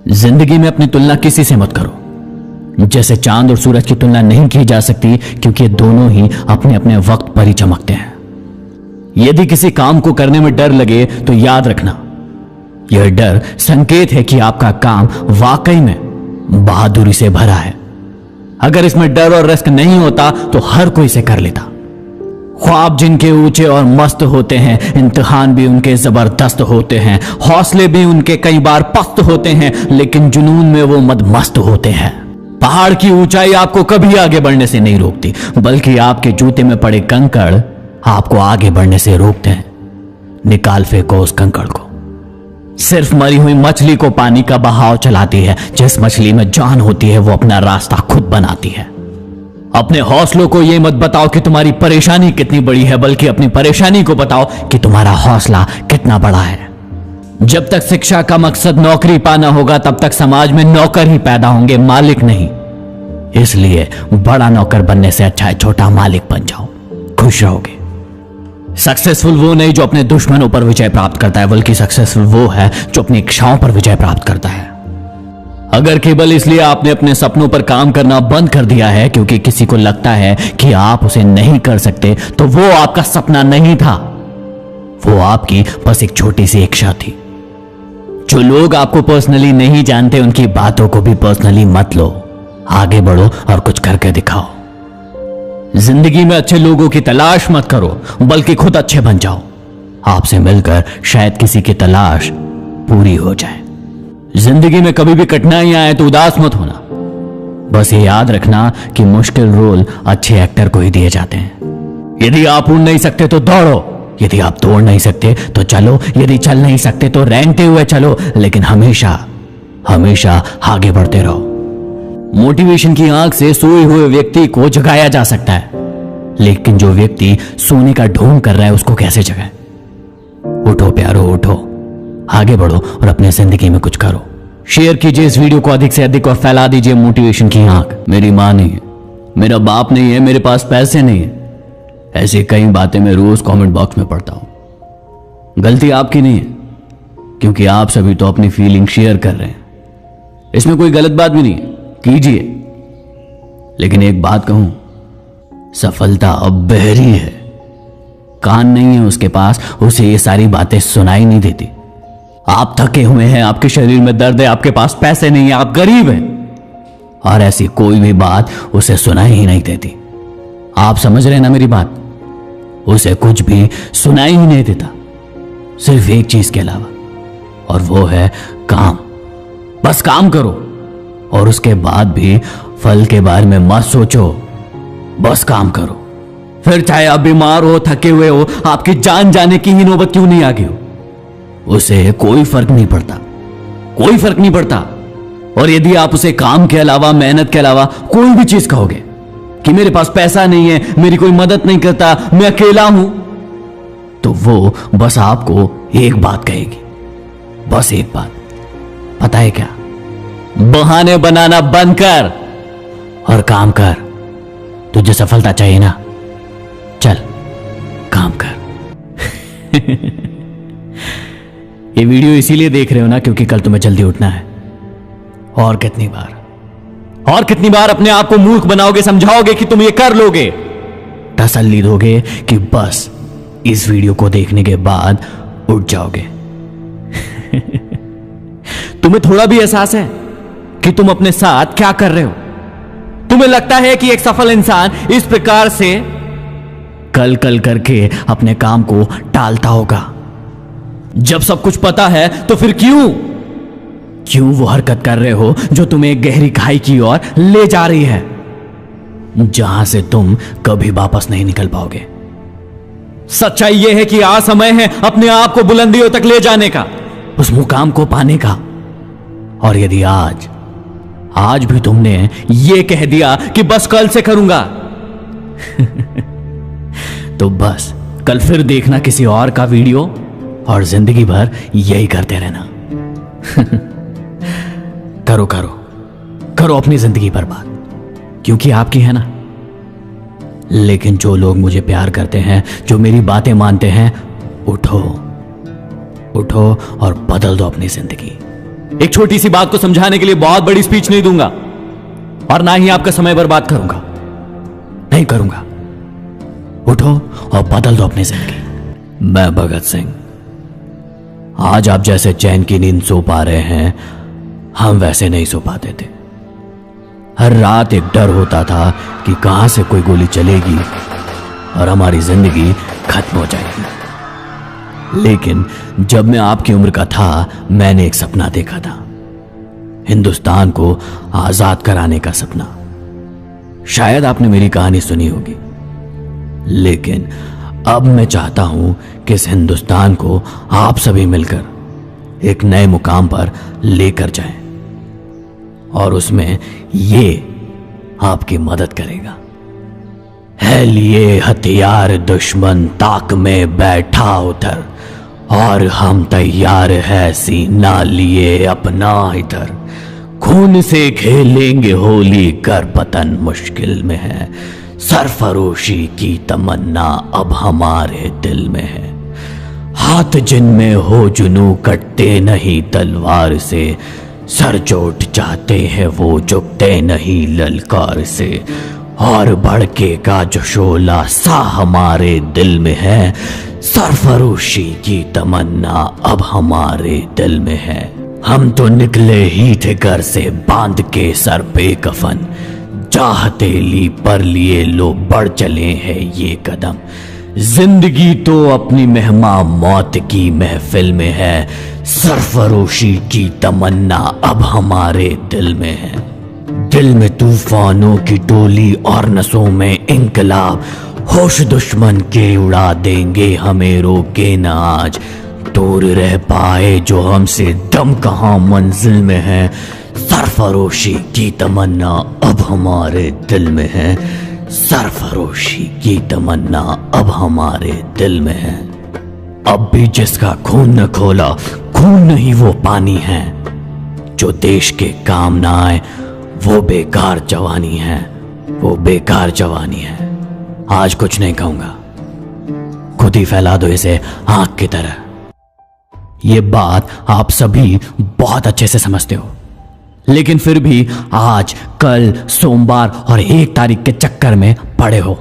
जिंदगी में अपनी तुलना किसी से मत करो। जैसे चांद और सूरज की तुलना नहीं की जा सकती, क्योंकि दोनों ही अपने अपने वक्त पर ही चमकते हैं। यदि किसी काम को करने में डर लगे तो याद रखना, यह डर संकेत है कि आपका काम वाकई में बहादुरी से भरा है। अगर इसमें डर और रिस्क नहीं होता तो हर कोई इसे कर लेता। ख्वाब जिनके ऊंचे और मस्त होते हैं, इम्तिहान भी उनके जबरदस्त होते हैं, हौसले भी उनके कई बार पस्त होते हैं, लेकिन जुनून में वो मदमस्त होते हैं। पहाड़ की ऊंचाई आपको कभी आगे बढ़ने से नहीं रोकती, बल्कि आपके जूते में पड़े कंकड़ आपको आगे बढ़ने से रोकते हैं। निकाल फेंको उस कंकड़ को। सिर्फ मरी हुई मछली को पानी का बहाव चलाती है। जिस मछली में जान होती है वो अपना रास्ता खुद बनाती है। अपने हौसलों को यह मत बताओ कि तुम्हारी परेशानी कितनी बड़ी है, बल्कि अपनी परेशानी को बताओ कि तुम्हारा हौसला कितना बड़ा है। जब तक शिक्षा का मकसद नौकरी पाना होगा, तब तक समाज में नौकर ही पैदा होंगे, मालिक नहीं। इसलिए बड़ा नौकर बनने से अच्छा है छोटा मालिक बन जाओ, खुश रहोगे। सक्सेसफुल वो नहीं जो अपने दुश्मनों पर विजय प्राप्त करता है, बल्कि सक्सेसफुल वो है जो अपनी इच्छाओं पर विजय प्राप्त करता है। अगर केवल इसलिए आपने अपने सपनों पर काम करना बंद कर दिया है क्योंकि किसी को लगता है कि आप उसे नहीं कर सकते, तो वो आपका सपना नहीं था, वो आपकी बस एक छोटी सी इच्छा थी। जो लोग आपको पर्सनली नहीं जानते, उनकी बातों को भी पर्सनली मत लो। आगे बढ़ो और कुछ करके दिखाओ। जिंदगी में अच्छे लोगों की तलाश मत करो, बल्कि खुद अच्छे बन जाओ। आपसे मिलकर शायद किसी की तलाश पूरी हो जाए। जिंदगी में कभी भी कठिनाइयां आए तो उदास मत होना। बस ये याद रखना कि मुश्किल रोल अच्छे एक्टर को ही दिए जाते हैं। यदि आप उड़ नहीं सकते तो दौड़ो, यदि आप दौड़ नहीं सकते तो चलो, यदि चल नहीं सकते तो रेंगते हुए चलो, लेकिन हमेशा हमेशा आगे बढ़ते रहो। मोटिवेशन की आंख से सोए हुए व्यक्ति को जगाया जा सकता है, लेकिन जो व्यक्ति सोने का ढोंग कर रहा है उसको कैसे जगाए? उठो प्यारो, उठो, आगे बढ़ो और अपने जिंदगी में कुछ करो। शेयर कीजिए इस वीडियो को अधिक से अधिक और फैला दीजिए मोटिवेशन की आंख। मेरी मां नहीं है, मेरा बाप नहीं है, मेरे पास पैसे नहीं है, ऐसी कई बातें मैं रोज कमेंट बॉक्स में पढ़ता हूं। गलती आपकी नहीं है, क्योंकि आप सभी तो अपनी फीलिंग शेयर कर रहे हैं। इसमें कोई गलत बात भी नहीं है, कीजिए। लेकिन एक बात कहूं, सफलता अब बहरी है, कान नहीं है उसके पास, उसे ये सारी बातें सुनाई नहीं देती। आप थके हुए हैं, आपके शरीर में दर्द है, आपके पास पैसे नहीं है, आप गरीब हैं, और ऐसी कोई भी बात उसे सुनाई ही नहीं देती। आप समझ रहे हैं ना मेरी बात? उसे कुछ भी सुनाई ही नहीं देता, सिर्फ एक चीज के अलावा, और वो है काम। बस काम करो, और उसके बाद भी फल के बारे में मत सोचो। बस काम करो, फिर चाहे आप बीमार हो, थके हुए हो, आपकी जान जाने की ही नौबत क्यों नहीं आ गई हो, उसे कोई फर्क नहीं पड़ता, कोई फर्क नहीं पड़ता। और यदि आप उसे काम के अलावा, मेहनत के अलावा कोई भी चीज कहोगे कि मेरे पास पैसा नहीं है, मेरी कोई मदद नहीं करता, मैं अकेला हूं, तो वो बस आपको एक बात कहेगी, बस एक बात। पता है क्या? बहाने बनाना बंद कर और काम कर। तुझे सफलता चाहिए ना, चल काम कर। ये वीडियो इसीलिए देख रहे हो ना क्योंकि कल तुम्हें जल्दी उठना है। और कितनी बार अपने आप को मूर्ख बनाओगे, समझाओगे कि तुम ये कर लोगे, तसल्ली दोगे कि बस इस वीडियो को देखने के बाद उठ जाओगे। तुम्हें थोड़ा भी एहसास है कि तुम अपने साथ क्या कर रहे हो? तुम्हें लगता है कि एक सफल इंसान इस प्रकार से कल करके अपने काम को टालता होगा? जब सब कुछ पता है तो फिर क्यों वो हरकत कर रहे हो जो तुम्हें एक गहरी खाई की ओर ले जा रही है, जहां से तुम कभी वापस नहीं निकल पाओगे? सच्चाई यह है कि आज समय है अपने आप को बुलंदियों तक ले जाने का, उस मुकाम को पाने का। और यदि आज भी तुमने ये कह दिया कि बस कल से करूंगा, तो बस कल फिर देखना किसी और का वीडियो और जिंदगी भर यही करते रहना। करो अपनी जिंदगी बर्बाद, क्योंकि आपकी है ना। लेकिन जो लोग मुझे प्यार करते हैं, जो मेरी बातें मानते हैं, उठो और बदल दो अपनी जिंदगी। एक छोटी सी बात को समझाने के लिए बहुत बड़ी स्पीच नहीं दूंगा और ना ही आपका समय बर्बाद करूंगा, नहीं करूंगा। उठो और बदल दो अपनी जिंदगी। मैं भगत सिंह। आज आप जैसे चैन की नींद सो पा रहे हैं, हम वैसे नहीं सो पाते थे। हर रात एक डर होता था कि कहां से कोई गोली चलेगी और हमारी जिंदगी खत्म हो जाएगी। लेकिन जब मैं आपकी उम्र का था, मैंने एक सपना देखा था, हिंदुस्तान को आजाद कराने का सपना। शायद आपने मेरी कहानी सुनी होगी, लेकिन अब मैं चाहता हूं कि इस हिंदुस्तान को आप सभी मिलकर एक नए मुकाम पर लेकर जाएं और उसमें ये आपकी मदद करेगा। है लिए हथियार दुश्मन ताक में बैठा उधर, और हम तैयार है सीना लिए अपना इधर। खून से खेलेंगे होली कर वतन मुश्किल में है, सरफरोशी की तमन्ना अब हमारे दिल में है। हाथ जिनमें हो जुनू कटते नहीं तलवार से, सर चोट चाहते हैं वो झुकते नहीं ललकार से। और भड़केगा जो शोला सा हमारे दिल में है, सरफरोशी की तमन्ना अब हमारे दिल में है। हम तो निकले ही थे घर से बांध के सर पे कफन, चाहते ली पर लिए लो बढ़ चले हैं ये कदम। जिंदगी तो अपनी मेहमा मौत की महफिल में है, सरफरोशी की तमन्ना अब हमारे दिल में है। दिल में तूफानों की टोली और नसों में इंकलाब, होश दुश्मन के उड़ा देंगे हमें रोके न आज। दूर रह पाए जो हमसे दम कहां मंजिल में है, सरफरोशी की तमन्ना अब हमारे दिल में है। सरफरोशी की तमन्ना अब हमारे दिल में है। अब भी जिसका खून न खोला, खून नहीं वो पानी है। जो देश के काम ना आए वो बेकार जवानी है, वो बेकार जवानी है। आज कुछ नहीं कहूंगा, खुद ही फैला दो इसे आग की तरह। ये बात आप सभी बहुत अच्छे से समझते हो, लेकिन फिर भी आज कल सोमवार और 1 तारीख के चक्कर में पड़े हो।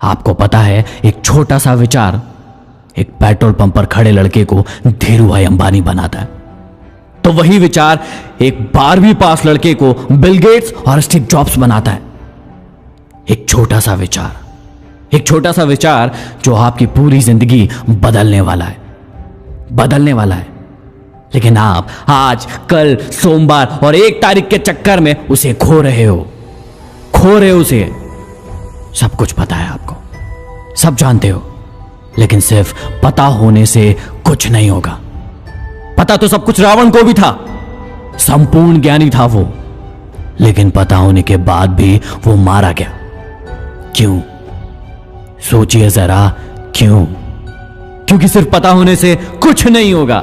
आपको पता है, एक छोटा सा विचार एक पेट्रोल पंप पर खड़े लड़के को धीरूभाई अंबानी बनाता है, तो वही विचार एक 12वीं पास लड़के को बिल गेट्स और स्टीव जॉब्स बनाता है। एक छोटा सा विचार, एक छोटा सा विचार जो आपकी पूरी जिंदगी बदलने वाला है, बदलने वाला है। लेकिन आप आज कल सोमवार और 1 तारीख के चक्कर में उसे खो रहे हो, खो रहे हो उसे। सब कुछ पता है आपको, सब जानते हो, लेकिन सिर्फ पता होने से कुछ नहीं होगा। पता तो सब कुछ रावण को भी था, संपूर्ण ज्ञानी था वो, लेकिन पता होने के बाद भी वो मारा गया। क्यों? सोचिए जरा, क्यों? क्योंकि सिर्फ पता होने से कुछ नहीं होगा,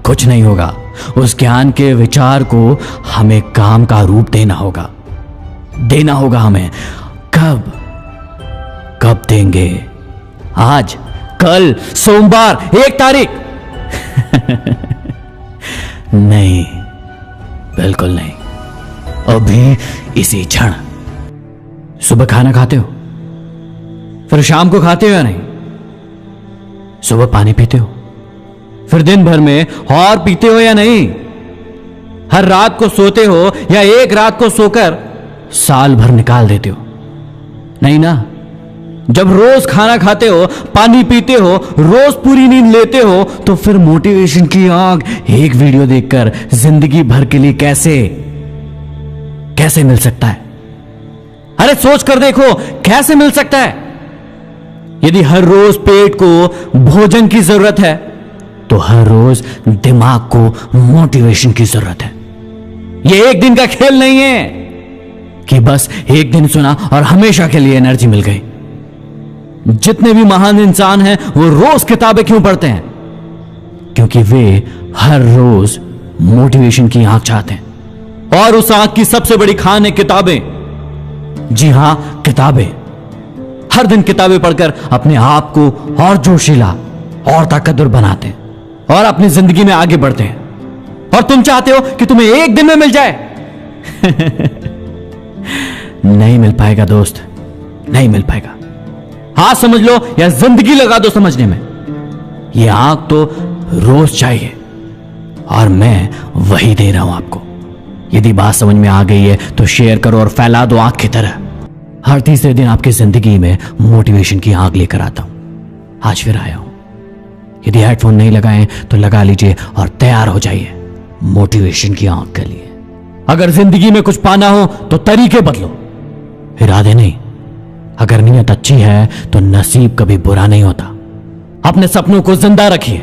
कुछ नहीं होगा। उस ज्ञान के विचार को हमें काम का रूप देना होगा, देना होगा हमें। कब? कब देंगे? आज, कल, सोमवार, 1 तारीख? नहीं, बिल्कुल नहीं, अभी इसी क्षण। सुबह खाना खाते हो, फिर शाम को खाते हो या नहीं? सुबह पानी पीते हो, फिर दिन भर में और पीते हो या नहीं? हर रात को सोते हो या एक रात को सोकर साल भर निकाल देते हो? नहीं ना। जब रोज खाना खाते हो, पानी पीते हो, रोज पूरी नींद लेते हो, तो फिर मोटिवेशन की आग एक वीडियो देखकर जिंदगी भर के लिए कैसे कैसे मिल सकता है? अरे सोच कर देखो, कैसे मिल सकता है? यदि हर रोज पेट को भोजन की जरूरत है, तो हर रोज दिमाग को मोटिवेशन की जरूरत है। यह एक दिन का खेल नहीं है कि बस एक दिन सुना और हमेशा के लिए एनर्जी मिल गई। जितने भी महान इंसान हैं, वो रोज किताबें क्यों पढ़ते हैं? क्योंकि वे हर रोज मोटिवेशन की आंख चाहते हैं, और उस आंख की सबसे बड़ी खान है किताबें। जी हां, किताबें। हर दिन किताबें पढ़कर अपने आप को और जोशीला और ताकतवर बनाते हैं और अपनी जिंदगी में आगे बढ़ते हैं। और तुम चाहते हो कि तुम्हें एक दिन में मिल जाए। नहीं मिल पाएगा दोस्त, नहीं मिल पाएगा। हाथ समझ लो या जिंदगी लगा दो समझने में। ये आंख तो रोज चाहिए और मैं वही दे रहा हूं आपको। यदि बात समझ में आ गई है तो शेयर करो और फैला दो आंख की तरह। हर तीसरे दिन आपकी जिंदगी में मोटिवेशन की आग लेकर आता हूं। आज फिर आया हूं। यदि हेडफोन नहीं लगाए तो लगा लीजिए और तैयार हो जाइए मोटिवेशन की आग के लिए। अगर जिंदगी में कुछ पाना हो तो तरीके बदलो, इरादे नहीं। अगर नीयत अच्छी है तो नसीब कभी बुरा नहीं होता। अपने सपनों को जिंदा रखिए।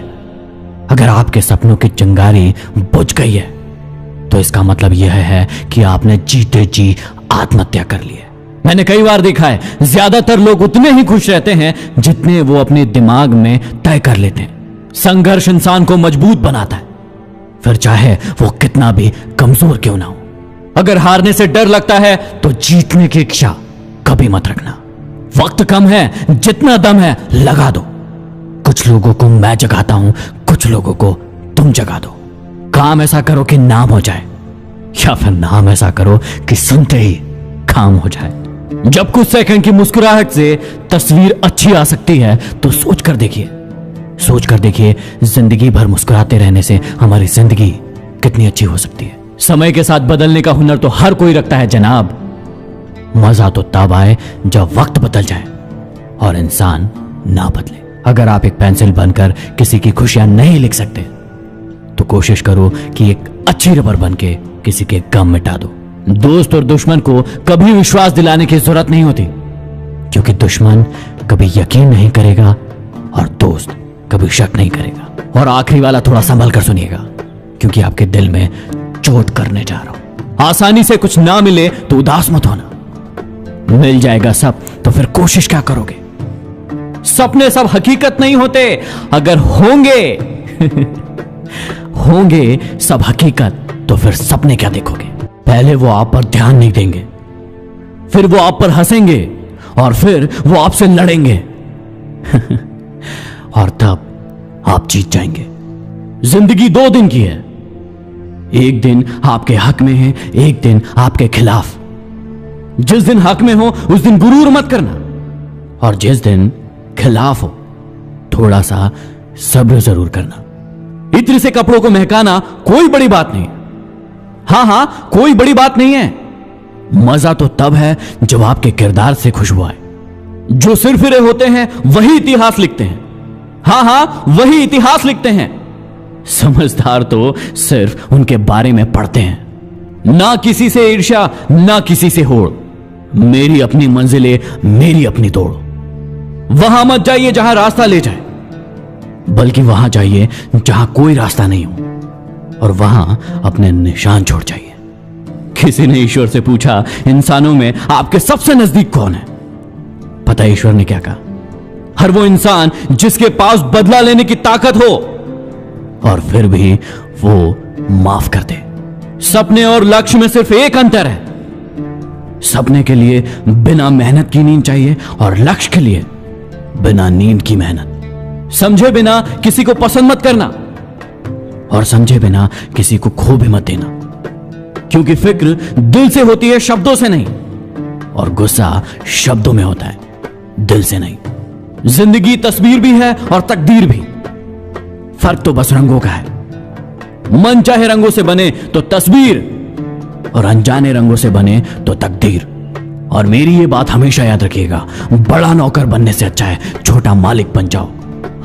अगर आपके सपनों की चिंगारी बुझ गई है तो इसका मतलब यह है कि आपने जीते जी आत्महत्या कर ली है। मैंने कई बार देखा है ज्यादातर लोग उतने ही खुश रहते हैं जितने वो अपने दिमाग में तय कर लेते हैं। संघर्ष इंसान को मजबूत बनाता है, फिर चाहे वो कितना भी कमजोर क्यों ना हो। अगर हारने से डर लगता है तो जीतने की इच्छा कभी मत रखना। वक्त कम है, जितना दम है लगा दो। कुछ लोगों को मैं जगाता हूं, कुछ लोगों को तुम जगा दो। काम ऐसा करो कि नाम हो जाए, या फिर नाम ऐसा करो कि सुनते ही काम हो जाए। जब कुछ सेकंड की मुस्कुराहट से तस्वीर अच्छी आ सकती है तो सोच कर देखिए जिंदगी भर मुस्कुराते रहने से हमारी जिंदगी कितनी अच्छी हो सकती है। समय के साथ बदलने का हुनर तो हर कोई रखता है जनाब। मजा तो तब आए जब वक्त बदल जाए और इंसान ना बदले। अगर आप एक पेंसिल बनकर किसी की खुशियां नहीं लिख सकते तो कोशिश करो कि एक अच्छी रबर बनके किसी के गम मिटा दो। दोस्त और दुश्मन को कभी विश्वास दिलाने की जरूरत नहीं होती, क्योंकि दुश्मन कभी यकीन नहीं करेगा और दोस्त कभी शक नहीं करेगा। और आखिरी वाला थोड़ा संभल कर सुनिएगा, क्योंकि आपके दिल में चोट करने जा रहा हूं। आसानी से कुछ ना मिले तो उदास मत होना। मिल जाएगा सब तो फिर कोशिश क्या करोगे। सपने सब हकीकत नहीं होते। अगर होंगे सब हकीकत तो फिर सपने क्या देखोगे। पहले वो आप पर ध्यान नहीं देंगे, फिर वो आप पर हंसेंगे और फिर वो आपसे लड़ेंगे। और तब आप जीत जाएंगे। जिंदगी 2 दिन की है, एक दिन आपके हक में है, एक दिन आपके खिलाफ। जिस दिन हक में हो उस दिन गुरूर मत करना, और जिस दिन खिलाफ हो थोड़ा सा सब्र जरूर करना। इत्र से कपड़ों को महकाना कोई बड़ी बात नहीं है। हां, कोई बड़ी बात नहीं है। मजा तो तब है जब आपके किरदार से खुशबू आए। जो सिरफिरे होते हैं वही इतिहास लिखते हैं। हां, वही इतिहास लिखते हैं। समझदार तो सिर्फ उनके बारे में पढ़ते हैं। ना किसी से ईर्ष्या, ना किसी से होड़। मेरी अपनी मंजिलें, मेरी अपनी दौड़। वहां मत जाइए जहां रास्ता ले जाए, बल्कि वहां जाइए जहां कोई रास्ता नहीं हो, और वहां अपने निशान छोड़ जाइए। किसी ने ईश्वर से पूछा, इंसानों में आपके सबसे नजदीक कौन है? पता है ईश्वर ने क्या कहा? हर वो इंसान जिसके पास बदला लेने की ताकत हो और फिर भी वो माफ कर दे। सपने और लक्ष्य में सिर्फ एक अंतर है। सपने के लिए बिना मेहनत की नींद चाहिए और लक्ष्य के लिए बिना नींद की मेहनत। समझे बिना किसी को पसंद मत करना और समझे बिना किसी को खो भी मत देना, क्योंकि फिक्र दिल से होती है, शब्दों से नहीं, और गुस्सा शब्दों में होता है, दिल से नहीं। जिंदगी तस्वीर भी है और तकदीर भी। फर्क तो बस रंगों का है। मन चाहे रंगों से बने तो तस्वीर, और अनजाने रंगों से बने तो तकदीर। और मेरी ये बात हमेशा याद रखिएगा, बड़ा नौकर बनने से अच्छा है छोटा मालिक बन जाओ,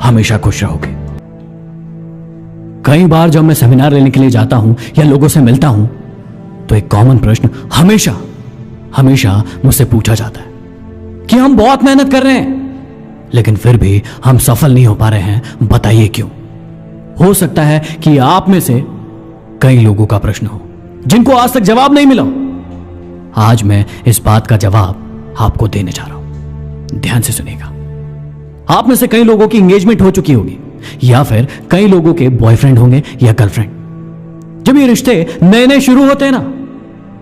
हमेशा खुश रहोगे। कई बार जब मैं सेमिनार लेने के लिए जाता हूं या लोगों से मिलता हूं तो एक कॉमन प्रश्न हमेशा मुझसे पूछा जाता है कि हम बहुत मेहनत कर रहे हैं लेकिन फिर भी हम सफल नहीं हो पा रहे हैं, बताइए क्यों? हो सकता है कि आप में से कई लोगों का प्रश्न हो जिनको आज तक जवाब नहीं मिला। आज मैं इस बात का जवाब आपको देने जा रहा हूं, ध्यान से सुनिएगा। आप में से कई लोगों की एंगेजमेंट हो चुकी होगी, या फिर कई लोगों के बॉयफ्रेंड होंगे या गर्लफ्रेंड। जब ये रिश्ते नए नए शुरू होते हैं ना,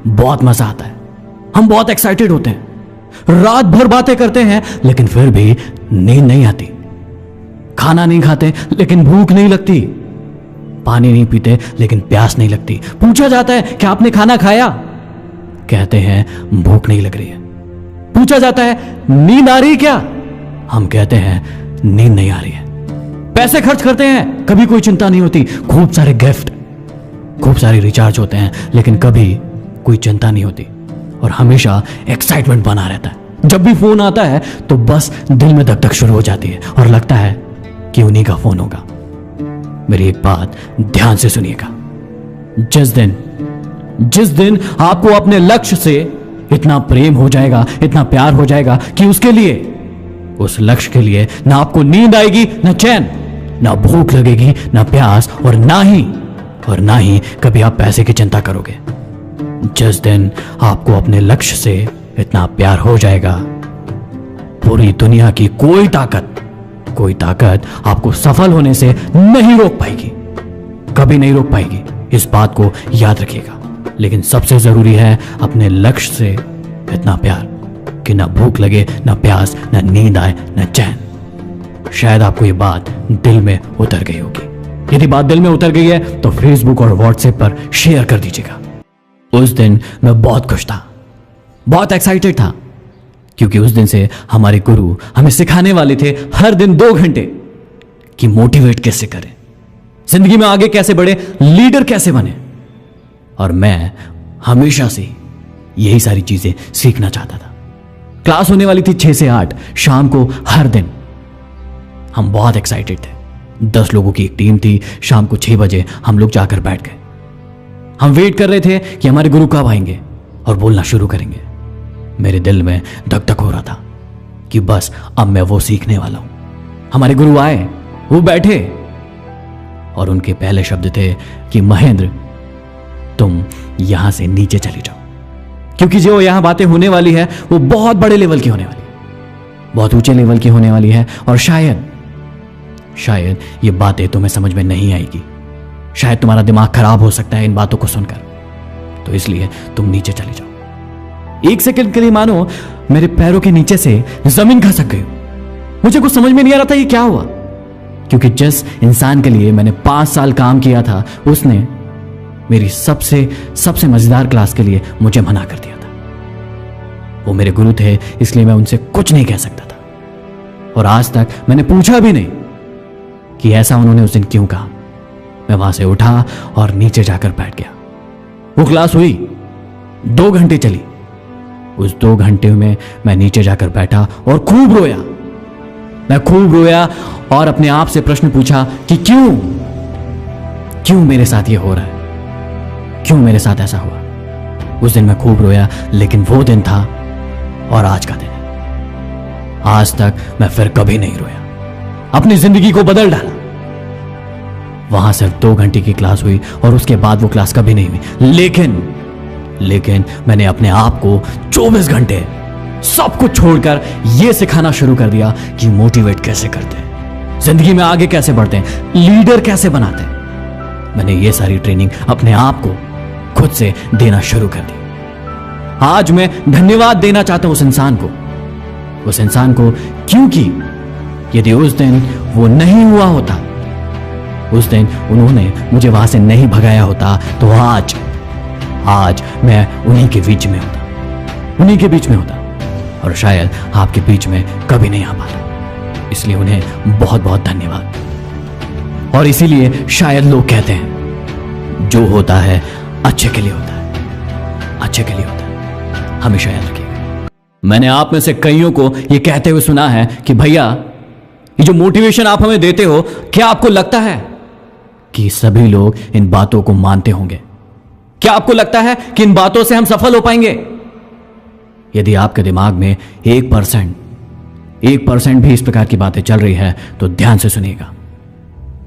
बहुत मजा आता है, हम बहुत एक्साइटेड होते हैं, रात भर बातें करते हैं लेकिन फिर भी नींद नहीं आती, खाना नहीं खाते लेकिन भूख नहीं लगती, पानी नहीं पीते लेकिन प्यास नहीं लगती। पूछा जाता है कि आपने खाना खाया, कहते हैं भूख नहीं लग रही है। पूछा जाता है नींद आ रही क्या, हम कहते हैं नींद नहीं आ रही है। पैसे खर्च करते हैं, कभी कोई चिंता नहीं होती। खूब सारे गिफ्ट, खूब सारे रिचार्ज होते हैं, लेकिन कभी कोई चिंता नहीं होती और हमेशा एक्साइटमेंट बना रहता है। जब भी फोन आता है तो बस दिल में धक धक शुरू हो जाती है और लगता है कि उन्हीं का फोन होगा। मेरी एक बात ध्यान से सुनिएगा, जिस दिन आपको अपने लक्ष्य से इतना प्रेम हो जाएगा, इतना प्यार हो जाएगा कि उसके लिए, उस लक्ष्य के लिए ना आपको नींद आएगी, ना चैन, ना भूख लगेगी, ना प्यास, और ना ही कभी आप पैसे की चिंता करोगे। जिस दिन आपको अपने लक्ष्य से इतना प्यार हो जाएगा, पूरी दुनिया की कोई ताकत आपको सफल होने से नहीं रोक पाएगी, कभी नहीं रोक पाएगी। इस बात को याद रखिएगा। लेकिन सबसे जरूरी है अपने लक्ष्य से इतना प्यार कि ना भूख लगे, ना प्यास, ना नींद आए, ना चैन। शायद आपको ये बात दिल में उतर गई होगी। यदि बात दिल में उतर गई है तो फेसबुक और व्हाट्सएप पर शेयर कर दीजिएगा। उस दिन मैं बहुत खुश था, बहुत एक्साइटेड था, क्योंकि उस दिन से हमारे गुरु हमें सिखाने वाले थे हर दिन 2 घंटे कि मोटिवेट कैसे करें, जिंदगी में आगे कैसे बढ़े, लीडर कैसे बने। और मैं हमेशा से यही सारी चीजें सीखना चाहता था। क्लास होने वाली थी 6 से 8 शाम को हर दिन। हम बहुत एक्साइटेड थे। 10 लोगों की एक टीम थी। शाम को 6 बजे हम लोग जाकर बैठ गए। हम वेट कर रहे थे कि हमारे गुरु कब आएंगे और बोलना शुरू करेंगे। मेरे दिल में धक धक हो रहा था कि बस अब मैं वो सीखने वाला हूं। हमारे गुरु आए, वो बैठे और उनके पहले शब्द थे कि महेंद्र, तुम यहां से नीचे चले जाओ, क्योंकि जो यहां बातें होने वाली है वो बहुत बड़े लेवल की होने वाली है, बहुत ऊंचे लेवल की होने वाली है। और शायद ये बातें तुम्हें समझ में नहीं आएगी, शायद तुम्हारा दिमाग खराब हो सकता है इन बातों को सुनकर, तो इसलिए तुम नीचे चले जाओ। 1 सेकंड के लिए मानो मेरे पैरों के नीचे से जमीन खसक गई। मुझे कुछ समझ में नहीं आ रहा था ये क्या हुआ, क्योंकि जिस इंसान के लिए मैंने 5 साल काम किया था उसने मेरी सबसे मजेदार क्लास के लिए मुझे मना कर दिया था। वो मेरे गुरु थे, इसलिए मैं उनसे कुछ नहीं कह सकता था, और आज तक मैंने पूछा भी नहीं कि ऐसा उन्होंने उस दिन क्यों कहा। मैं वहां से उठा और नीचे जाकर बैठ गया। वो क्लास हुई, 2 घंटे चली। उस 2 घंटे में मैं नीचे जाकर बैठा और खूब रोया। मैं खूब रोया और अपने आप से प्रश्न पूछा कि क्यों मेरे साथ ये हो रहा है, क्यों मेरे साथ ऐसा हुआ। उस दिन मैं खूब रोया, लेकिन वो दिन था और आज का दिन है। आज तक मैं फिर कभी नहीं रोया, अपनी जिंदगी को बदल डाला। वहां सिर्फ 2 घंटे की क्लास हुई और उसके बाद वो क्लास कभी नहीं हुई। लेकिन मैंने अपने आप को 24 घंटे सब कुछ छोड़कर यह सिखाना शुरू कर दिया कि मोटिवेट कैसे करते हैं, जिंदगी में आगे कैसे बढ़ते हैं, लीडर कैसे बनाते हैं। मैंने ये सारी ट्रेनिंग अपने आप को खुद से देना शुरू कर दी। आज मैं धन्यवाद देना चाहता हूं उस इंसान को, क्योंकि यदि उस दिन वो नहीं हुआ होता, उस दिन उन्होंने मुझे वहां से नहीं भगाया होता, तो आज मैं उन्हीं के बीच में होता और शायद आपके बीच में कभी नहीं आ पाता। इसलिए उन्हें बहुत बहुत धन्यवाद। और इसीलिए शायद लोग कहते हैं जो होता है अच्छे के लिए होता है, हमेशा याद रखिएगा। मैंने आप में से कईयों को यह कहते हुए सुना है कि भैया, ये जो मोटिवेशन आप हमें देते हो, क्या आपको लगता है कि सभी लोग इन बातों को मानते होंगे? क्या आपको लगता है कि इन बातों से हम सफल हो पाएंगे? यदि आपके दिमाग में 1% भी इस प्रकार की बातें चल रही है तो ध्यान से सुनिएगा।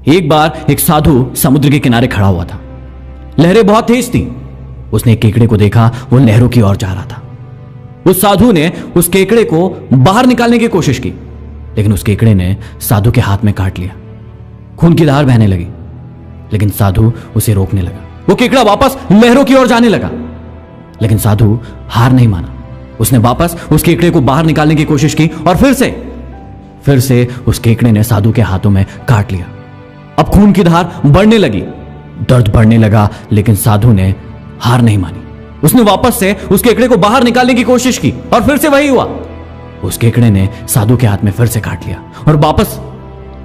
एक बार एक साधु समुद्र के किनारे खड़ा हुआ था। लहरें बहुत तेज थी। उसने एक केकड़े को देखा, वो लहरों की ओर जा रहा था। उस साधु ने उस केकड़े को बाहर निकालने की कोशिश की, लेकिन उस केकड़े ने साधु के हाथ में काट लिया। खून की धार बहने लगी, लेकिन साधु उसे रोकने लगा। वो केकड़ा वापस लहरों की ओर जाने लगा, लेकिन साधु हार नहीं माना। उसने वापस उस केकड़े को बाहर निकालने की कोशिश की और फिर से उस केकड़े ने साधु के हाथों में काट लिया। अब खून की धार बढ़ने लगी, दर्द बढ़ने लगा, लेकिन साधु ने हार नहीं मानी। उसने वापस से उस केकड़े को बाहर निकालने की कोशिश की और फिर से वही हुआ। उस केकड़े ने साधु के हाथ में फिर से काट लिया और वापस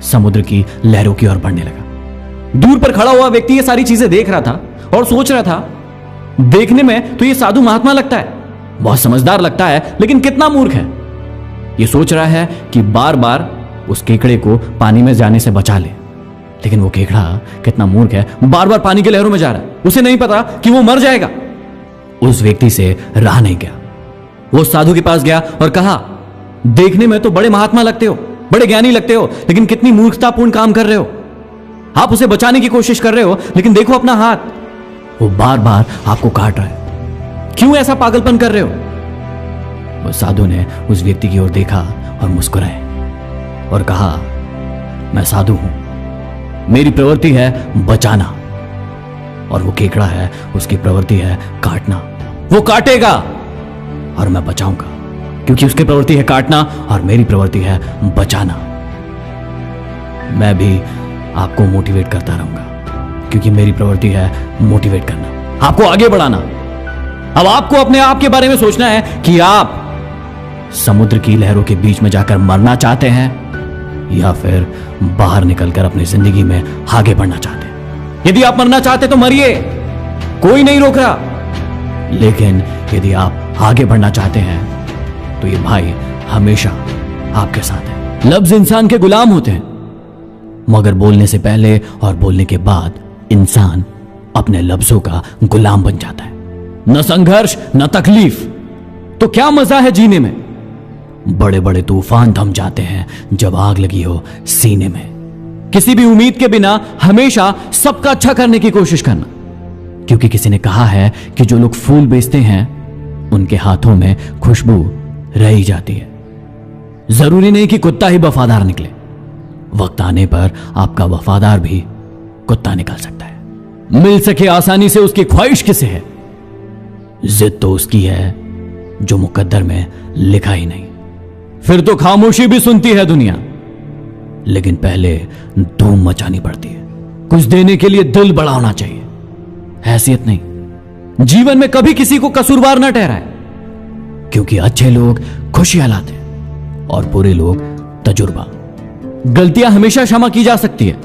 समुद्र की लहरों की ओर बढ़ने लगा। दूर पर खड़ा हुआ व्यक्ति ये सारी चीजें देख रहा था और सोच रहा था, देखने में तो ये साधु महात्मा लगता है, बहुत समझदार लगता है, लेकिन कितना मूर्ख है। ये सोच रहा है कि बार बार उस केकड़े को पानी में जाने से बचा ले, लेकिन वो केकड़ा कितना मूर्ख है, बार बार पानी के लहरों में जा रहा है। उसे नहीं पता कि वो मर जाएगा। उस व्यक्ति से रहा नहीं गया। वो साधु के पास गया और कहा, देखने में तो बड़े महात्मा लगते हो, बड़े ज्ञानी लगते हो, लेकिन कितनी मूर्खतापूर्ण काम कर रहे हो। आप उसे बचाने की कोशिश कर रहे हो, लेकिन देखो अपना हाथ, वो बार बार आपको काट रहा है। क्यों ऐसा पागलपन कर रहे हो? वो साधु ने उस व्यक्ति की ओर देखा और मुस्कुराए और कहा, मैं साधु हूं, मेरी प्रवृत्ति है बचाना, और वो केकड़ा है, उसकी प्रवृत्ति है काटना। वो काटेगा और मैं बचाऊंगा, क्योंकि उसकी प्रवृत्ति है काटना और मेरी प्रवृत्ति है बचाना। मैं भी आपको मोटिवेट करता रहूंगा, क्योंकि मेरी प्रवृत्ति है मोटिवेट करना, आपको आगे बढ़ाना। अब आपको अपने आप के बारे में सोचना है कि आप समुद्र की लहरों के बीच में जाकर मरना चाहते हैं या फिर बाहर निकलकर अपनी जिंदगी में आगे बढ़ना चाहते हैं। यदि आप मरना चाहते तो मरिए, कोई नहीं रोक रहा। लेकिन यदि आप आगे बढ़ना चाहते हैं तो ये भाई हमेशा आपके साथ है। लफ्ज इंसान के गुलाम होते हैं, मगर बोलने से पहले और बोलने के बाद इंसान अपने लफ्जों का गुलाम बन जाता है। न संघर्ष न तकलीफ, तो क्या मजा है जीने में। बड़े बड़े तूफान थम जाते हैं जब आग लगी हो सीने में। किसी भी उम्मीद के बिना हमेशा सबका अच्छा करने की कोशिश करना, क्योंकि किसी ने कहा है कि जो लोग फूल बेचते हैं उनके हाथों में खुशबू रह ही जाती है। जरूरी नहीं कि कुत्ता ही वफादार निकले, वक्त आने पर आपका वफादार भी कुत्ता निकल सकता है। मिल सके आसानी से उसकी ख्वाहिश किसे है, जिद तो उसकी है जो मुकद्दर में लिखा ही नहीं। फिर तो खामोशी भी सुनती है दुनिया, लेकिन पहले धूम मचानी पड़ती है। कुछ देने के लिए दिल बड़ा होना चाहिए, हैसियत नहीं। जीवन में कभी किसी को कसूरवार ना ठहराए, क्योंकि अच्छे लोग खुशियां लाते हैं और बुरे लोग तजुर्बा। गलतियां हमेशा क्षमा की जा सकती है,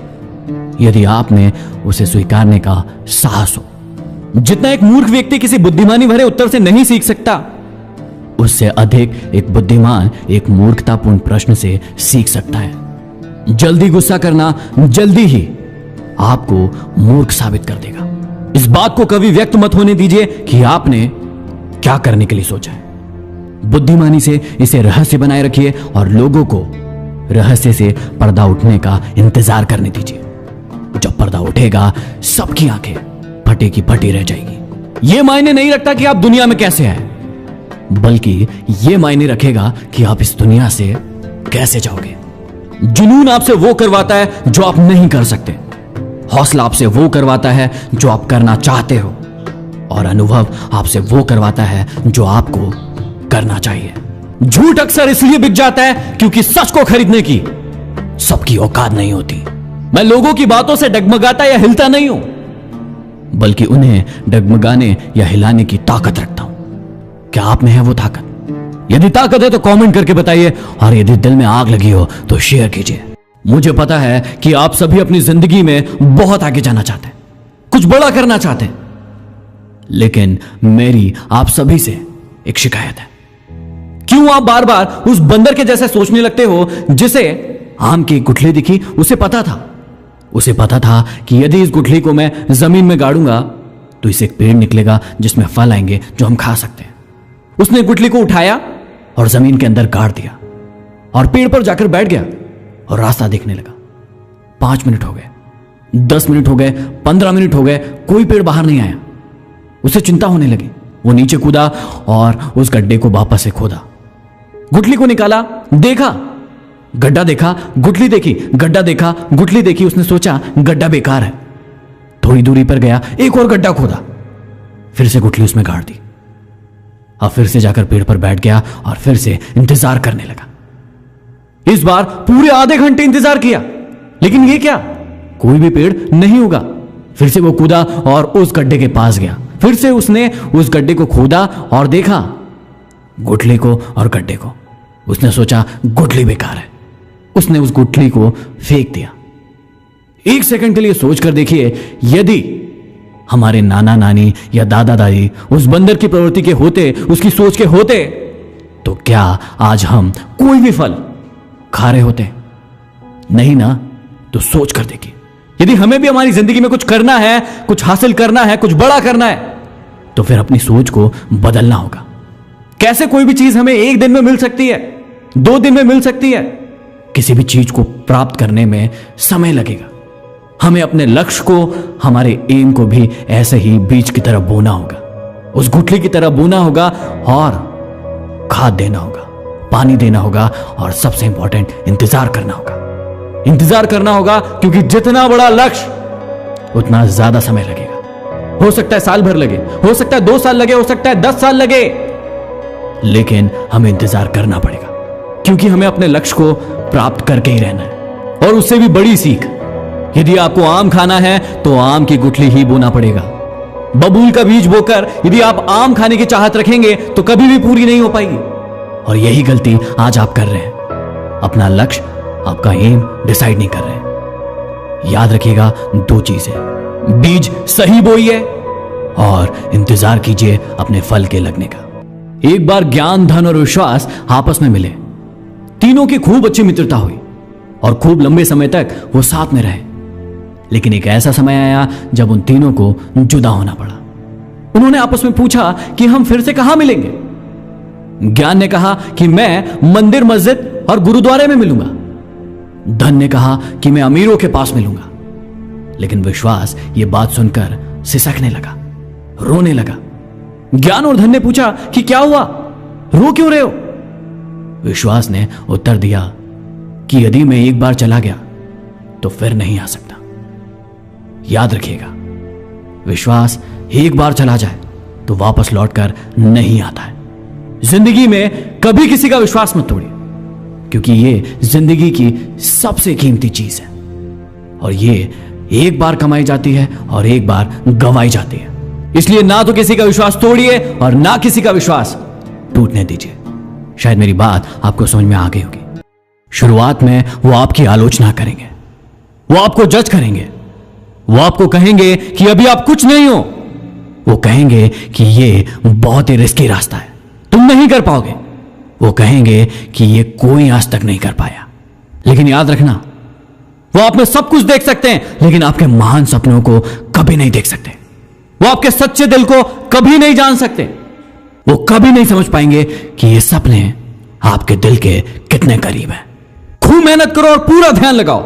यदि आप में उसे स्वीकारने का साहस हो। जितना एक मूर्ख व्यक्ति किसी बुद्धिमानी भरे उत्तर से नहीं सीख सकता, उससे अधिक एक बुद्धिमान एक मूर्खतापूर्ण प्रश्न से सीख सकता है। जल्दी गुस्सा करना जल्दी ही आपको मूर्ख साबित कर देगा। इस बात को कभी व्यक्त मत होने दीजिए कि आपने क्या करने के लिए सोचा है। बुद्धिमानी से इसे रहस्य बनाए रखिए और लोगों को रहस्य से पर्दा उठने का इंतजार करने दीजिए। जब पर्दा उठेगा, सबकी आंखें फटे की फटी रह जाएगी। यह मायने नहीं रखता कि आप दुनिया में कैसे आए, बल्कि यह मायने रखेगा कि आप इस दुनिया से कैसे जाओगे। जुनून आपसे वो करवाता है जो आप नहीं कर सकते, हौसला आपसे वो करवाता है जो आप करना चाहते हो, और अनुभव आपसे वो करवाता है जो आपको करना चाहिए। झूठ अक्सर इसलिए बिक जाता है क्योंकि सच को खरीदने की सबकी औकात नहीं होती। मैं लोगों की बातों से डगमगाता या हिलता नहीं हूं, बल्कि उन्हें डगमगाने या हिलाने की ताकत रखता हूं। क्या आप में है वो ताकत? यदि ताकत है तो कमेंट करके बताइए, और यदि दिल में आग लगी हो तो शेयर कीजिए। मुझे पता है कि आप सभी अपनी जिंदगी में बहुत आगे जाना चाहते हैं, कुछ बड़ा करना चाहते हैं, लेकिन मेरी आप सभी से एक शिकायत है। क्यों आप बार बार उस बंदर के जैसे सोचने लगते हो जिसे आम की गुठली दिखी? उसे पता था कि यदि इस गुठली को मैं जमीन में गाड़ूंगा तो इसे एक पेड़ निकलेगा जिसमें फल आएंगे जो हम खा सकते हैं। उसने गुठली को उठाया और जमीन के अंदर गाड़ दिया और पेड़ पर जाकर बैठ गया और रास्ता देखने लगा। 5 मिनट हो गए, 10 मिनट हो गए, 15 मिनट हो गए, कोई पेड़ बाहर नहीं आया। उसे चिंता होने लगी। वो नीचे कूदा और उस गड्ढे को वापस से खोदा, गुठली को निकाला, देखा, गड्ढा देखा, गुठली देखी, गड्ढा देखा, गुठली देखी। उसने सोचा गड्ढा बेकार है। थोड़ी दूरी पर गया, एक और गड्ढा खोदा, फिर से गुठली उसमें गाड़ दी। अब फिर से जाकर पेड़ पर बैठ गया और फिर से इंतजार करने लगा। इस बार पूरे आधे घंटे इंतजार किया, लेकिन ये क्या, कोई भी पेड़ नहीं उगा। फिर से वो कूदा और उस गड्ढे के पास गया। फिर से उसने उस गड्ढे को खोदा और देखा गुठली को और गड्ढे को। उसने सोचा गुठली बेकार है। उसने उस गुठली को फेंक दिया। एक सेकंड के लिए सोचकर देखिए, यदि हमारे नाना नानी या दादा दादी उस बंदर की प्रवृत्ति के होते, उसकी सोच के होते, तो क्या आज हम कोई भी फल खा रहे होते? नहीं ना। तो सोच कर देखिए, यदि हमें भी हमारी जिंदगी में कुछ करना है, कुछ हासिल करना है, कुछ बड़ा करना है, तो फिर अपनी सोच को बदलना होगा। कैसे कोई भी चीज हमें एक दिन में मिल सकती है, 2 दिन में मिल सकती है? किसी भी चीज को प्राप्त करने में समय लगेगा। हमें अपने लक्ष्य को, हमारे एम को भी ऐसे ही बीज की तरह बोना होगा, उस गुठली की तरह बोना होगा और खाद देना होगा, पानी देना होगा और सबसे इंपॉर्टेंट इंतजार करना होगा। इंतजार करना होगा क्योंकि जितना बड़ा लक्ष्य उतना ज्यादा समय लगेगा। हो सकता है साल भर लगे, हो सकता है 2 साल लगे, हो सकता है 10 साल लगे, लेकिन हमें इंतजार करना पड़ेगा क्योंकि हमें अपने लक्ष्य को प्राप्त करके ही रहना है। और उससे भी बड़ी सीख, यदि आपको आम खाना है तो आम की गुठली ही बोना पड़ेगा। बबूल का बीज बोकर यदि आप आम खाने की चाहत रखेंगे तो कभी भी पूरी नहीं हो पाएगी। और यही गलती आज आप कर रहे हैं। अपना लक्ष्य, आपका एम डिसाइड नहीं कर रहे। याद रखिएगा 2 चीजें, बीज सही बोइए और इंतजार कीजिए अपने फल के लगने का। एक बार ज्ञान, धन और विश्वास आपस में मिले। तीनों की खूब अच्छी मित्रता हुई और खूब लंबे समय तक वो साथ में रहे। लेकिन एक ऐसा समय आया जब उन तीनों को जुदा होना पड़ा। उन्होंने आपस में पूछा कि हम फिर से कहां मिलेंगे। ज्ञान ने कहा कि मैं मंदिर, मस्जिद और गुरुद्वारे में मिलूंगा। धन ने कहा कि मैं अमीरों के पास मिलूंगा। लेकिन विश्वास ये बात सुनकर सिसकने लगा, रोने लगा। ज्ञान और धन ने पूछा कि क्या हुआ, रो क्यों रहे हो? विश्वास ने उत्तर दिया कि यदि मैं एक बार चला गया तो फिर नहीं आ सकता। याद रखिएगा, विश्वास एक बार चला जाए तो वापस लौटकर नहीं आता है। जिंदगी में कभी किसी का विश्वास मत तोड़िए क्योंकि ये जिंदगी की सबसे कीमती चीज है और ये एक बार कमाई जाती है और एक बार गंवाई जाती है। इसलिए ना तो किसी का विश्वास तोड़िए और ना किसी का विश्वास टूटने दीजिए। शायद मेरी बात आपको समझ में आ गई होगी। शुरुआत में वो आपकी आलोचना करेंगे, वो आपको जज करेंगे, वो आपको कहेंगे कि अभी आप कुछ नहीं हो, वो कहेंगे कि ये बहुत ही रिस्की रास्ता है, तुम नहीं कर पाओगे, वो कहेंगे कि ये कोई आज तक नहीं कर पाया। लेकिन याद रखना, वो आप में सब कुछ देख सकते हैं लेकिन आपके महान सपनों को कभी नहीं देख सकते। वो आपके सच्चे दिल को कभी नहीं जान सकते। वो कभी नहीं समझ पाएंगे कि ये सपने आपके दिल के कितने करीब हैं। खूब मेहनत करो और पूरा ध्यान लगाओ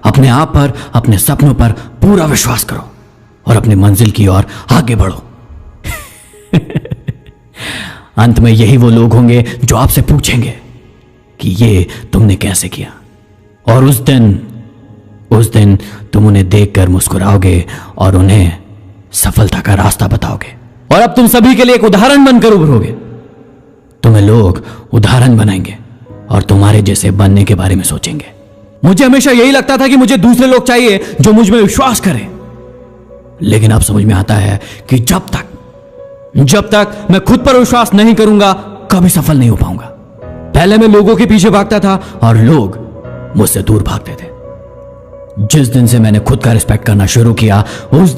अपने आप पर, अपने सपनों पर पूरा विश्वास करो और अपनी मंजिल की ओर आगे बढ़ो। अंत में यही वो लोग होंगे जो आपसे पूछेंगे कि ये तुमने कैसे किया, और उस दिन तुम उन्हें देखकर मुस्कुराओगे और उन्हें सफलता का रास्ता बताओगे और अब तुम सभी के लिए एक उदाहरण बनकर उभरोगे। तुम्हें लोग उदाहरण बनाएंगे और तुम्हारे जैसे बनने के बारे में सोचेंगे। मुझे हमेशा यही लगता था कि मुझे दूसरे लोग चाहिए जो मुझ में विश्वास करें, लेकिन अब समझ में आता है कि जब तक मैं खुद पर विश्वास नहीं करूंगा कभी सफल नहीं हो पाऊंगा। पहले मैं लोगों के पीछे भागता था और लोग मुझसे दूर भागते थे। जिस दिन से मैंने खुद का रिस्पेक्ट करना शुरू किया उस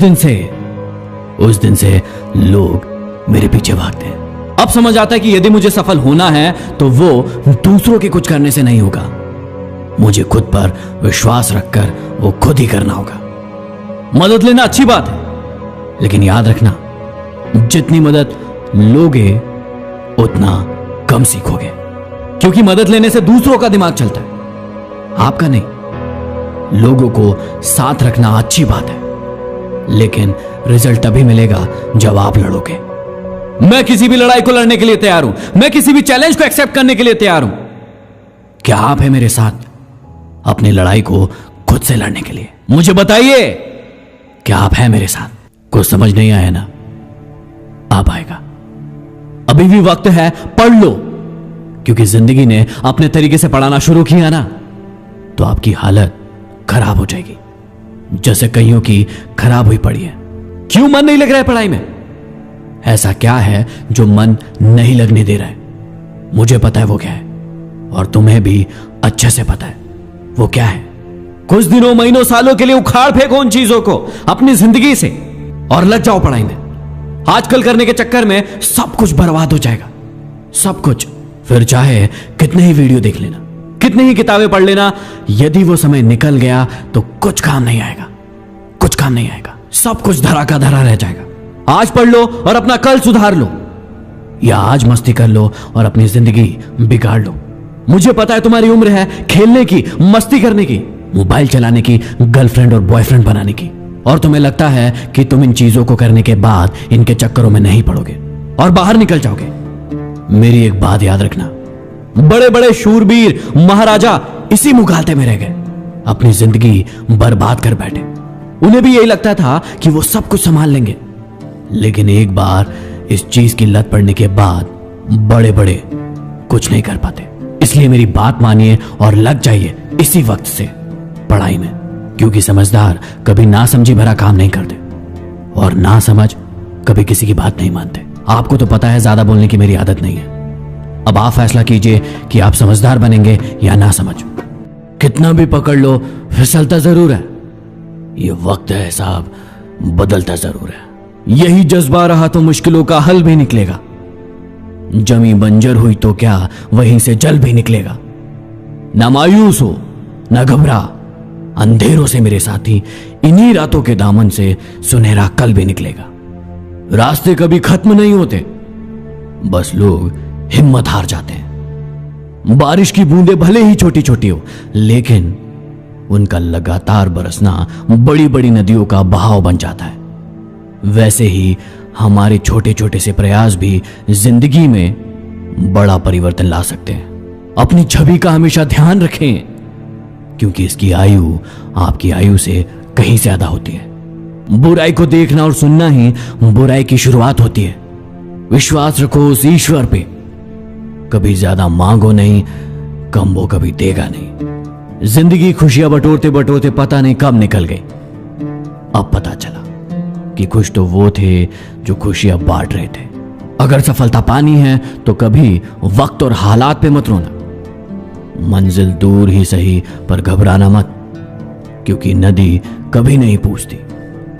दिन से लोग मेरे पीछे भागते हैं। अब समझ आता है कि यदि मुझे सफल होना है तो वो दूसरों के कुछ करने से नहीं होगा, मुझे खुद पर विश्वास रखकर वो खुद ही करना होगा। मदद लेना अच्छी बात है, लेकिन याद रखना, जितनी मदद लोगे उतना कम सीखोगे, क्योंकि मदद लेने से दूसरों का दिमाग चलता है, आपका नहीं। लोगों को साथ रखना अच्छी बात है, लेकिन रिजल्ट तभी मिलेगा जब आप लड़ोगे। मैं किसी भी लड़ाई को लड़ने के लिए तैयार हूं, मैं किसी भी चैलेंज को एक्सेप्ट करने के लिए तैयार हूं। क्या आप हैं मेरे साथ अपनी लड़ाई को खुद से लड़ने के लिए? मुझे बताइए, क्या आप हैं मेरे साथ? कुछ समझ नहीं आया ना? आप आएगा, अभी भी वक्त है, पढ़ लो, क्योंकि जिंदगी ने अपने तरीके से पढ़ाना शुरू किया ना तो आपकी हालत खराब हो जाएगी। जैसे कईयों की खराब हुई पड़ी है। क्यों मन नहीं लग रहा है पढ़ाई में? ऐसा क्या है जो मन नहीं लगने दे रहा है? मुझे पता है वो क्या है, और तुम्हें भी अच्छे से पता है वो क्या है। कुछ दिनों, महीनों, सालों के लिए उखाड़ फेंको उन चीजों को अपनी जिंदगी से और लग जाओ पढ़ाई में। आजकल करने के चक्कर में सब कुछ बर्बाद हो जाएगा, सब कुछ। फिर चाहे कितने ही वीडियो देख लेना, कितनी ही किताबें पढ़ लेना, यदि वो समय निकल गया तो कुछ काम नहीं आएगा, कुछ काम नहीं आएगा। सब कुछ धरा का धरा रह जाएगा। आज पढ़ लो और अपना कल सुधार लो, या आज मस्ती कर लो और अपनी जिंदगी बिगाड़ लो। मुझे पता है तुम्हारी उम्र है खेलने की, मस्ती करने की, मोबाइल चलाने की, गर्लफ्रेंड और बॉयफ्रेंड बनाने की, और तुम्हें लगता है कि तुम इन चीजों को करने के बाद इनके चक्करों में नहीं पड़ोगे और बाहर निकल जाओगे। मेरी एक बात याद रखना, बड़े बड़े शूरवीर महाराजा इसी मुगालते में रह गए, अपनी जिंदगी बर्बाद कर बैठे। उन्हें भी यही लगता था कि वो सब कुछ संभाल लेंगे, लेकिन एक बार इस चीज की लत पड़ने के बाद बड़े बड़े कुछ नहीं कर पाते। इसलिए मेरी बात मानिए और लग जाइए इसी वक्त से पढ़ाई में, क्योंकि समझदार कभी ना समझी भरा काम नहीं करते, और ना समझ कभी किसी की बात नहीं मानते। आपको तो पता है ज्यादा बोलने की मेरी आदत नहीं है। अब आप फैसला कीजिए कि आप समझदार बनेंगे या ना समझ। कितना भी पकड़ लो, फिसलता जरूर है। ये वक्त है साहब, बदलता जरूर है। यही जज्बा रहा तो मुश्किलों का हल भी निकलेगा। जमी बंजर हुई तो क्या वहीं से जल भी निकलेगा। ना मायूस हो, ना घबरा, अंधेरों से मेरे साथी, इन्हीं रातों के दामन से सुनहरा कल भी निकलेगा। रास्ते कभी खत्म नहीं होते, बस लोग हिम्मत हार जाते हैं। बारिश की बूंदें भले ही छोटी छोटी हो, लेकिन उनका लगातार बरसना बड़ी बड़ी नदियों का बहाव बन जाता है। वैसे ही हमारे छोटे छोटे से प्रयास भी जिंदगी में बड़ा परिवर्तन ला सकते हैं। अपनी छवि का हमेशा ध्यान रखें, क्योंकि इसकी आयु आपकी आयु से कहीं ज्यादा होती है। बुराई को देखना और सुनना ही बुराई की शुरुआत होती है। विश्वास रखो उस ईश्वर पे, कभी ज्यादा मांगो नहीं, कम वो कभी देगा नहीं। जिंदगी खुशियां बटोरते बटोरते पता नहीं कब निकल गई। अब पता चला कि खुश तो वो थे जो खुशियां बांट रहे थे। अगर सफलता पानी है तो कभी वक्त और हालात पे मत रोना। मंजिल दूर ही सही पर घबराना मत, क्योंकि नदी कभी नहीं पूछती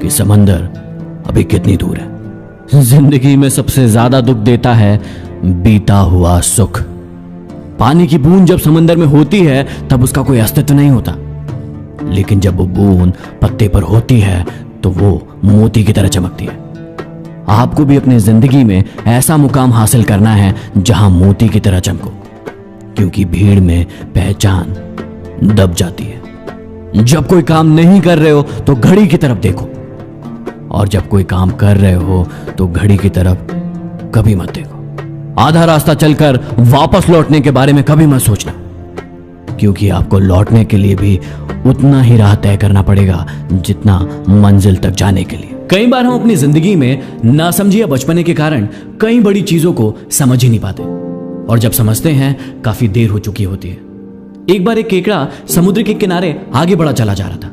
कि समंदर अभी कितनी दूर है। जिंदगी में सबसे ज्यादा दुख देता है बीता हुआ सुख। पानी की बूंद जब समंदर में होती है तब उसका कोई अस्तित्व नहीं होता, लेकिन जब वो बूंद पत्ते पर होती है तो वो मोती की तरह चमकती है। आपको भी अपनी जिंदगी में ऐसा मुकाम हासिल करना है जहां मोती की तरह चमको, क्योंकि भीड़ में पहचान दब जाती है। जब कोई काम नहीं कर रहे हो तो घड़ी की तरफ देखो, और जब कोई काम कर रहे हो तो घड़ी की तरफ कभी मत देखो। आधा रास्ता चलकर वापस लौटने के बारे में कभी मत सोचना, क्योंकि आपको लौटने के लिए भी उतना ही राह तय करना पड़ेगा जितना मंजिल तक जाने के लिए। कई बार हम अपनी जिंदगी में नासमझी या बचपने के कारण कई बड़ी चीजों को समझ ही नहीं पाते, और जब समझते हैं काफी देर हो चुकी होती है। एक बार एक केकड़ा समुद्र के किनारे आगे बढ़ा चला जा रहा था।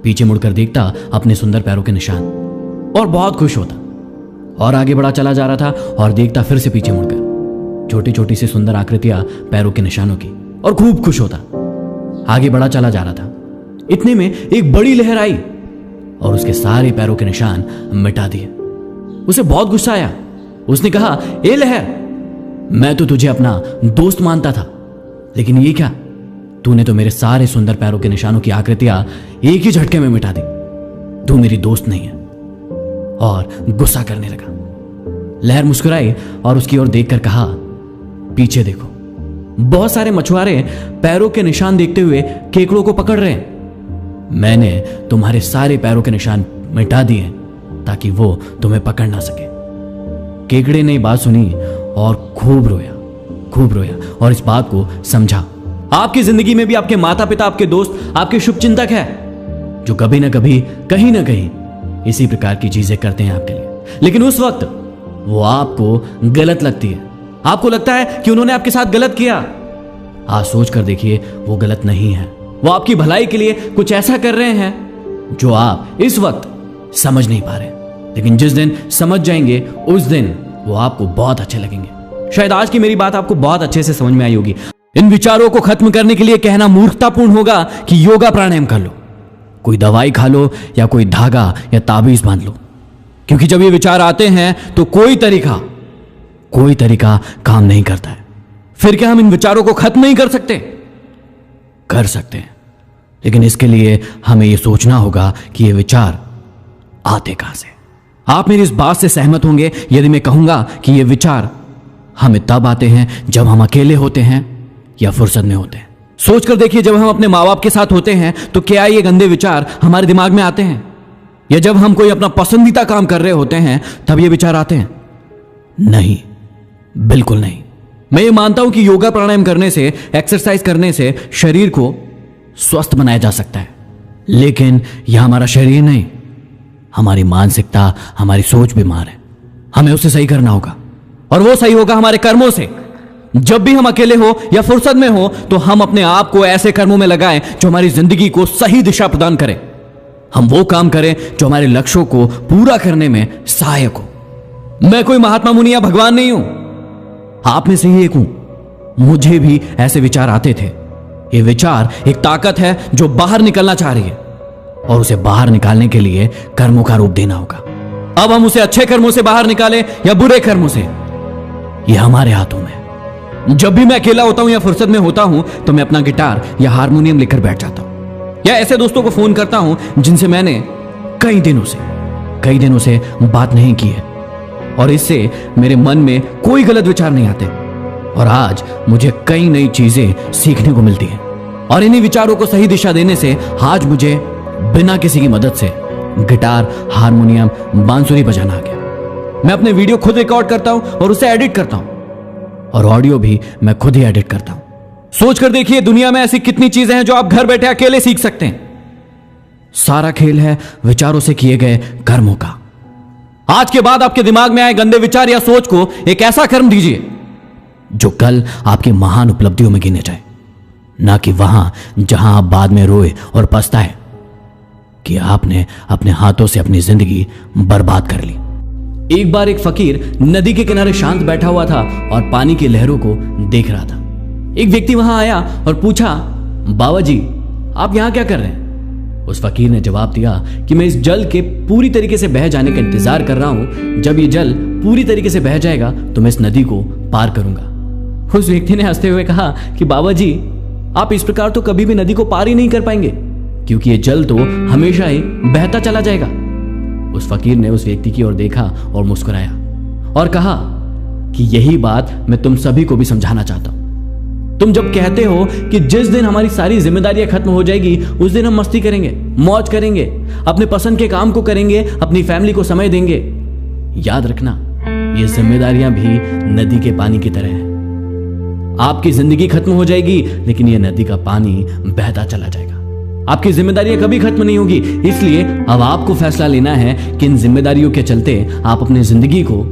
पीछे मुड़कर देखता अपने सुंदर पैरों के निशान, और बहुत खुश होता, और आगे बढ़ा चला जा रहा था और देखता फिर से पीछे मुड़कर छोटी छोटी सी सुंदर आकृतियां पैरों के निशानों की, और खूब खुश होता। आगे बढ़ा चला जा रहा था। इतने में एक बड़ी लहर आई और उसके सारे पैरों के निशान मिटा दिए। उसे बहुत गुस्सा आया। उसने कहा, ए लहर, मैं तो तुझे अपना दोस्त मानता था, लेकिन ये क्या, तूने तो मेरे सारे सुंदर पैरों के निशानों की आकृतियां एक ही झटके में मिटा दी। तू मेरी दोस्त नहीं है। और गुस्सा करने लगा। लहर मुस्कुराई और उसकी ओर देखकर कहा, पीछे देखो, बहुत सारे मछुआरे पैरों के निशान देखते हुए केकड़ों को पकड़ रहे हैं। मैंने तुम्हारे सारे पैरों के निशान मिटा दिए ताकि वो तुम्हें पकड़ ना सके। केकड़े ने बात सुनी और खूब रोया और इस बात को समझा। आपकी जिंदगी में भी आपके माता पिता, आपके दोस्त, आपके शुभचिंतक है, जो कभी ना कभी, कहीं ना कहीं इसी प्रकार की चीजें करते हैं आपके लिए। लेकिन उस वक्त वो आपको गलत लगती है। आपको लगता है कि उन्होंने आपके साथ गलत किया। आज सोच कर देखिए, वो गलत नहीं है। वो आपकी भलाई के लिए कुछ ऐसा कर रहे हैं जो आप इस वक्त समझ नहीं पा रहे, लेकिन जिस दिन समझ जाएंगे उस दिन वो आपको बहुत अच्छे लगेंगे। शायद आज की मेरी बात आपको बहुत अच्छे से समझ में आई होगी। इन विचारों को खत्म करने के लिए कहना मूर्खतापूर्ण होगा कि योगा प्राणायाम कर लो, कोई दवाई खा लो या कोई धागा या ताबीज बांध लो, क्योंकि जब ये विचार आते हैं तो कोई तरीका काम नहीं करता है। फिर क्या हम इन विचारों को खत्म नहीं कर सकते? कर सकते हैं, लेकिन इसके लिए हमें यह सोचना होगा कि ये विचार आते कहां से। आप मेरी इस बात से सहमत होंगे यदि मैं कहूंगा कि ये विचार हमें तब आते हैं जब हम अकेले होते हैं या फुर्सत में होते हैं। सोचकर देखिए, जब हम अपने माँ बाप के साथ होते हैं तो क्या ये गंदे विचार हमारे दिमाग में आते हैं? या जब हम कोई अपना पसंदीदा काम कर रहे होते हैं तब ये विचार आते हैं? नहीं, बिल्कुल नहीं। मैं ये मानता हूं कि योगा प्राणायाम करने से, एक्सरसाइज करने से शरीर को स्वस्थ बनाया जा सकता है, लेकिन यह हमारा शरीर नहीं, हमारी मानसिकता, हमारी सोच बीमार है। हमें उसे सही करना होगा, और वो सही होगा हमारे कर्मों से। जब भी हम अकेले हो या फुर्सत में हो तो हम अपने आप को ऐसे कर्मों में लगाएं जो हमारी जिंदगी को सही दिशा प्रदान करें। हम वो काम करें जो हमारे लक्ष्यों को पूरा करने में सहायक हो। मैं कोई महात्मा मुनि या भगवान नहीं हूं, आप में से ही एक हूं। मुझे भी ऐसे विचार आते थे। ये विचार एक ताकत है जो बाहर निकलना चाह रही है, और उसे बाहर निकालने के लिए कर्मों का रूप देना होगा। अब हम उसे अच्छे कर्मों से बाहर निकालें या बुरे कर्मों से, यह हमारे हाथों में। जब भी मैं अकेला होता हूं या फुर्सत में होता हूं तो मैं अपना गिटार या हारमोनियम लेकर बैठ जाता हूं, या ऐसे दोस्तों को फोन करता हूं जिनसे मैंने कई दिनों से बात नहीं की है, और इससे मेरे मन में कोई गलत विचार नहीं आते, और आज मुझे कई नई चीजें सीखने को मिलती हैं। और इन्हीं विचारों को सही दिशा देने से आज मुझे बिना किसी की मदद से गिटार, हारमोनियम, बांसुरी बजाना आ गया। मैं अपने वीडियो खुद रिकॉर्ड करता हूं और उसे एडिट करता हूं, और ऑडियो भी मैं खुद ही एडिट करता हूं। सोचकर देखिए, दुनिया में ऐसी कितनी चीजें हैं जो आप घर बैठे अकेले सीख सकते हैं। सारा खेल है विचारों से किए गए कर्मों का। आज के बाद आपके दिमाग में आए गंदे विचार या सोच को एक ऐसा कर्म दीजिए जो कल आपकी महान उपलब्धियों में गिने जाए, ना कि वहां जहां आप बाद में रोए और पछताए कि आपने अपने हाथों से अपनी जिंदगी बर्बाद कर ली। एक बार एक फकीर नदी के किनारे शांत बैठा हुआ था और पानी की लहरों को देख रहा था। एक व्यक्ति वहां आया और पूछा, बाबा जी, आप यहां क्या कर रहे हैं? उस फकीर ने जवाब दिया कि मैं इस जल के पूरी तरीके से बह जाने का इंतजार कर रहा हूं। जब ये जल पूरी तरीके से बह जाएगा तो मैं इस नदी को पार करूंगा। उस व्यक्ति ने हंसते हुए कहा कि बाबा जी, आप इस प्रकार तो कभी भी नदी को पार ही नहीं कर पाएंगे, क्योंकि ये जल तो हमेशा ही बहता चला जाएगा। उस फकीर ने उस व्यक्ति की ओर देखा और मुस्कुराया और कहा कि यही बात मैं तुम सभी को भी समझाना चाहता हूं। तुम जब कहते हो कि जिस दिन हमारी सारी जिम्मेदारियां खत्म हो जाएगी उस दिन हम मस्ती करेंगे, मौज करेंगे, अपने पसंद के काम को करेंगे, अपनी फैमिली को समय देंगे, याद रखना ये जिम्मेदारियां भी नदी के पानी की तरह हैं। आपकी जिंदगी खत्म हो जाएगी लेकिन ये नदी का पानी बहता चला जाएगा। आपकी जिम्मेदारियां कभी खत्म नहीं होगी, इसलिए अब आपको फैसला लेना है कि इन जिम्मेदारियों के चलते आप अपनी जिंदगी को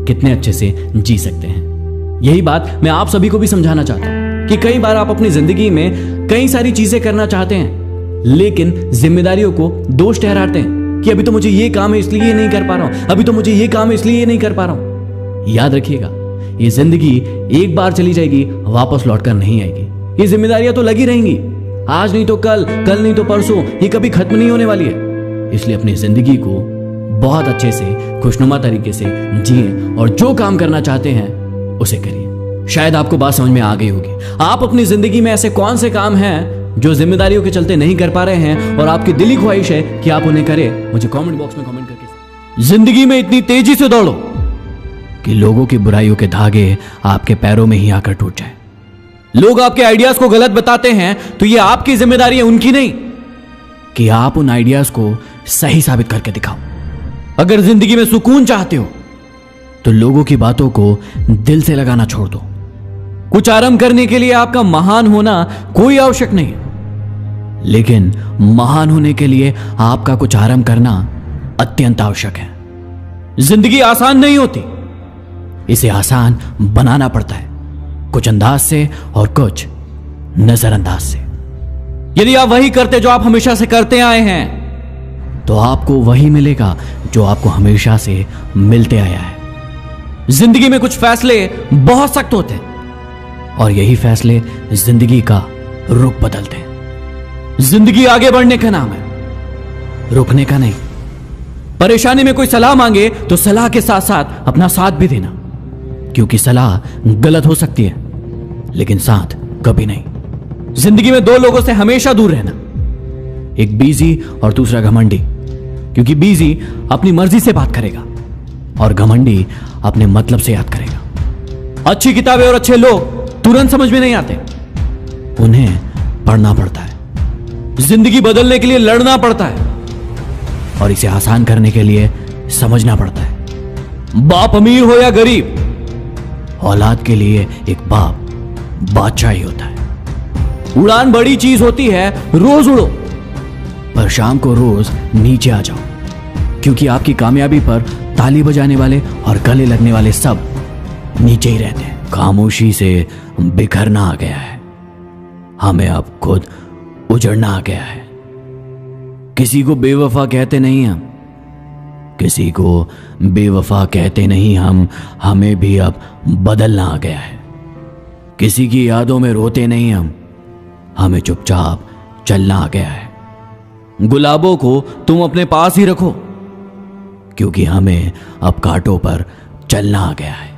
कितने अच्छे से जी सकते हैं। यही बात मैं आप सभी को भी समझाना चाहता हूं कि कई बार आप अपनी जिंदगी में कई सारी चीजें करना चाहते हैं, लेकिन जिम्मेदारियों को दोष ठहराते हैं कि अभी तो मुझे ये काम है इसलिए ये नहीं कर पा रहा हूं, अभी तो मुझे ये काम है इसलिए ये नहीं कर पा रहा हूं। याद रखिएगा, ये जिंदगी एक बार चली जाएगी, वापस लौटकर नहीं आएगी। ये जिम्मेदारियां तो लगी रहेंगी, आज नहीं तो कल, कल नहीं तो परसों, ये कभी खत्म नहीं होने वाली है। इसलिए अपनी जिंदगी को बहुत अच्छे से, खुशनुमा तरीके से जिए और जो काम करना चाहते हैं उसे करिए। शायद आपको बात समझ में आ गई होगी। आप अपनी जिंदगी में ऐसे कौन से काम हैं जो जिम्मेदारियों के चलते नहीं कर पा रहे हैं और आपकी दिली ख्वाहिश है कि आप उन्हें करें? मुझे कमेंट बॉक्स में कमेंट करके। जिंदगी में इतनी तेजी से दौड़ो कि लोगों की बुराइयों के धागे आपके पैरों में ही आकर टूट जाए। लोग आपके आइडियाज को गलत बताते हैं तो ये आपकी जिम्मेदारी है, उनकी नहीं, कि आप उन आइडियाज को सही साबित करके दिखाओ। अगर जिंदगी में सुकून चाहते हो तो लोगों की बातों को दिल से लगाना छोड़ दो। कुछ आरंभ करने के लिए आपका महान होना कोई आवश्यक नहीं, लेकिन महान होने के लिए आपका कुछ आरंभ करना अत्यंत आवश्यक है। जिंदगी आसान नहीं होती, इसे आसान बनाना पड़ता है, कुछ अंदाज से और कुछ नजरअंदाज से। यदि आप वही करते जो आप हमेशा से करते आए हैं तो आपको वही मिलेगा जो आपको हमेशा से मिलते आया है। जिंदगी में कुछ फैसले बहुत सख्त होते हैं और यही फैसले जिंदगी का रुख बदलते हैं। जिंदगी आगे बढ़ने का नाम है, रुकने का नहीं। परेशानी में कोई सलाह मांगे तो सलाह के साथ साथ अपना साथ भी देना, क्योंकि सलाह गलत हो सकती है लेकिन साथ कभी नहीं। जिंदगी में दो लोगों से हमेशा दूर रहना, एक बीजी और दूसरा घमंडी, क्योंकि बीजी अपनी मर्जी से बात करेगा और घमंडी अपने मतलब से याद करेगा। अच्छी किताबें और अच्छे लोग तुरंत समझ में नहीं आते, उन्हें पढ़ना पड़ता है। जिंदगी बदलने के लिए लड़ना पड़ता है और इसे आसान करने के लिए समझना पड़ता है। बाप अमीर हो या गरीब, औलाद के लिए एक बाप बादशाह ही होता है। उड़ान बड़ी चीज होती है, रोज उड़ो, पर शाम को रोज नीचे आ जाओ, क्योंकि आपकी कामयाबी पर ताली बजाने वाले और गले लगने वाले सब नीचे ही रहते हैं। खामोशी से बिखरना आ गया है, हमें अब खुद उजड़ना आ गया है। किसी को बेवफा कहते नहीं हम, किसी को बेवफा कहते नहीं हम, हमें भी अब बदलना आ गया है। किसी की यादों में रोते नहीं हम, हमें चुपचाप चलना आ गया है। गुलाबों को तुम अपने पास ही रखो, क्योंकि हमें अब कांटों पर चलना आ गया है।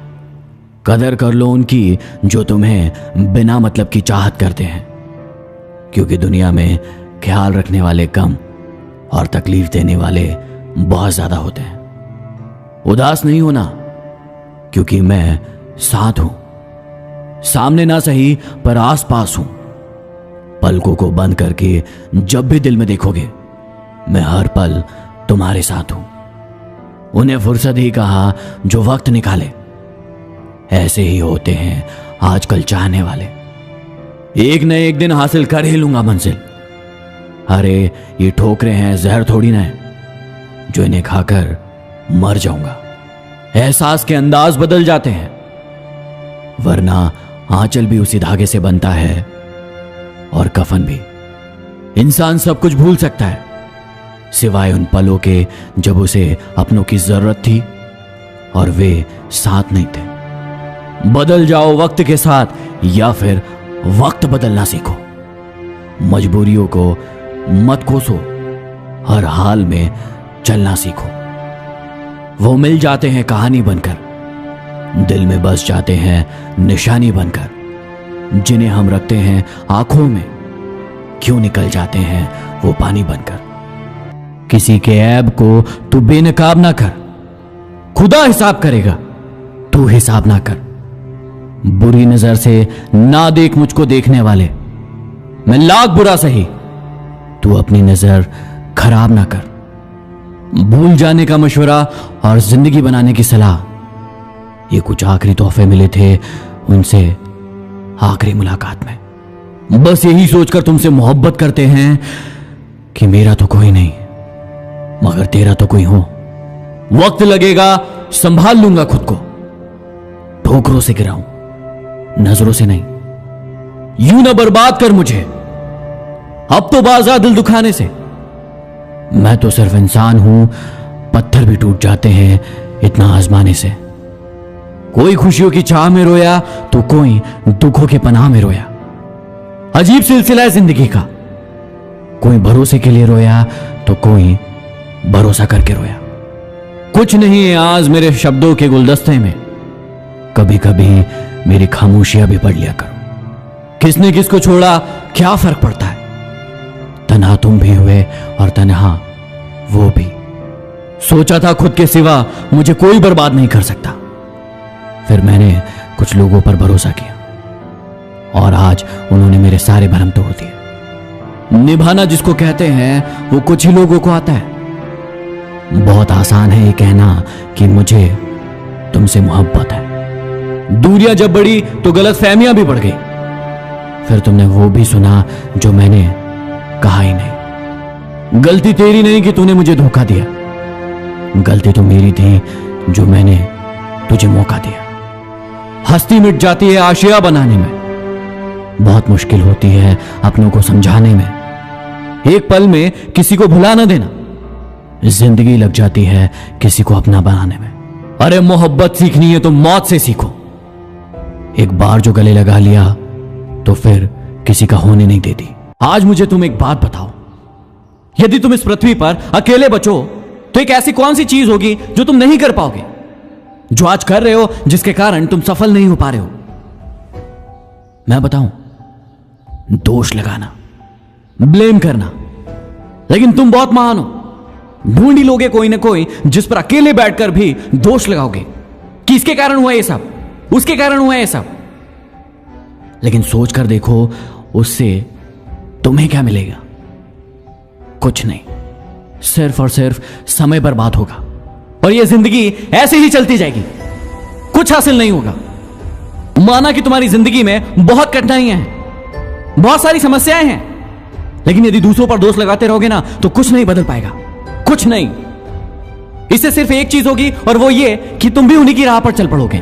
कदर कर लो उनकी जो तुम्हें बिना मतलब की चाहत करते हैं, क्योंकि दुनिया में ख्याल रखने वाले कम और तकलीफ देने वाले बहुत ज्यादा होते हैं। उदास नहीं होना, क्योंकि मैं साथ हूं, सामने ना सही पर आस पास हूं। पलकों को बंद करके जब भी दिल में देखोगे, मैं हर पल तुम्हारे साथ हूं। उन्हें फुर्सत ही कहा जो वक्त निकाले, ऐसे ही होते हैं आजकल चाहने वाले। एक न एक दिन हासिल कर ही लूंगा मंजिल। अरे ये ठोकरें हैं, जहर थोड़ी ना है जो इन्हें खाकर मर जाऊंगा। एहसास के अंदाज बदल जाते हैं, वरना आंचल भी उसी धागे से बनता है और कफन भी। इंसान सब कुछ भूल सकता है सिवाय उन पलों के जब उसे अपनों की जरूरत थी और वे साथ नहीं थे। बदल जाओ वक्त के साथ या फिर वक्त बदलना सीखो। मजबूरियों को मत कोसो, हर हाल में चलना सीखो। वो मिल जाते हैं कहानी बनकर, दिल में बस जाते हैं निशानी बनकर। जिन्हें हम रखते हैं आंखों में, क्यों निकल जाते हैं वो पानी बनकर। किसी के ऐब को तू बेनकाब ना कर, खुदा हिसाब करेगा, तू हिसाब ना कर। बुरी नजर से ना देख मुझको देखने वाले, मैं लाख बुरा सही, तू अपनी नजर खराब ना कर। भूल जाने का मशवरा और जिंदगी बनाने की सलाह, ये कुछ आखिरी तोहफे मिले थे उनसे आखिरी मुलाकात में। बस यही सोचकर तुमसे मोहब्बत करते हैं कि मेरा तो कोई नहीं मगर तेरा तो कोई हो। वक्त लगेगा, संभाल लूंगा खुद को, ठोकरों से गिराऊं, नजरों से नहीं। यूं ना बर्बाद कर मुझे, अब तो बाजा दिल दुखाने से। मैं तो सिर्फ इंसान हूं, पत्थर भी टूट जाते हैं इतना आजमाने से। कोई खुशियों की चाह में रोया तो कोई दुखों के पनाह में रोया। अजीब सिलसिला है जिंदगी का, कोई भरोसे के लिए रोया तो कोई भरोसा करके रोया। कुछ नहीं है आज मेरे शब्दों के गुलदस्ते में, कभी कभी मेरी खामोशियां भी पढ़ लिया करो। किसने किसको छोड़ा क्या फर्क पड़ता है, तन्हा तुम भी हुए और तन्हा वो भी। सोचा था खुद के सिवा मुझे कोई बर्बाद नहीं कर सकता, फिर मैंने कुछ लोगों पर भरोसा किया और आज उन्होंने मेरे सारे भरम तोड़ दिए। निभाना जिसको कहते हैं वो कुछ ही लोगों को आता है। बहुत आसान है ये कहना कि मुझे तुमसे मोहब्बत है। दूरियां जब बढ़ी तो गलतफहमियां भी बढ़ गई, फिर तुमने वो भी सुना जो मैंने कहा ही नहीं। गलती तेरी नहीं कि तूने मुझे धोखा दिया, गलती तो मेरी थी जो मैंने तुझे मौका दिया। हस्ती मिट जाती है आशिया बनाने में, बहुत मुश्किल होती है अपनों को समझाने में। एक पल में किसी को भुला ना देना, जिंदगी लग जाती है किसी को अपना बनाने में। अरे मोहब्बत सीखनी है तो मौत से सीखो। एक बार जो गले लगा लिया तो फिर किसी का होने नहीं देती। आज मुझे तुम एक बात बताओ, यदि तुम इस पृथ्वी पर अकेले बचो तो एक ऐसी कौन सी चीज होगी जो तुम नहीं कर पाओगे, जो आज कर रहे हो, जिसके कारण तुम सफल नहीं हो पा रहे हो? मैं बताऊं, दोष लगाना, ब्लेम करना। लेकिन तुम बहुत महान हो, ढूंढ ही लोगे कोई ना कोई जिस पर अकेले बैठकर भी दोष लगाओगे कि इसके कारण हुआ ये सब, उसके कारण हुआ ये सब। लेकिन सोच कर देखो, उससे तुम्हें क्या मिलेगा? कुछ नहीं, सिर्फ और सिर्फ समय बर्बाद होगा और यह जिंदगी ऐसे ही चलती जाएगी, कुछ हासिल नहीं होगा। माना कि तुम्हारी जिंदगी में बहुत कठिनाइयां हैं, बहुत सारी समस्याएं हैं, लेकिन यदि दूसरों पर दोष लगाते रहोगे ना तो कुछ नहीं बदल पाएगा, कुछ नहीं। इससे सिर्फ एक चीज होगी और वो ये कि तुम भी उन्हीं की राह पर चल पड़ोगे।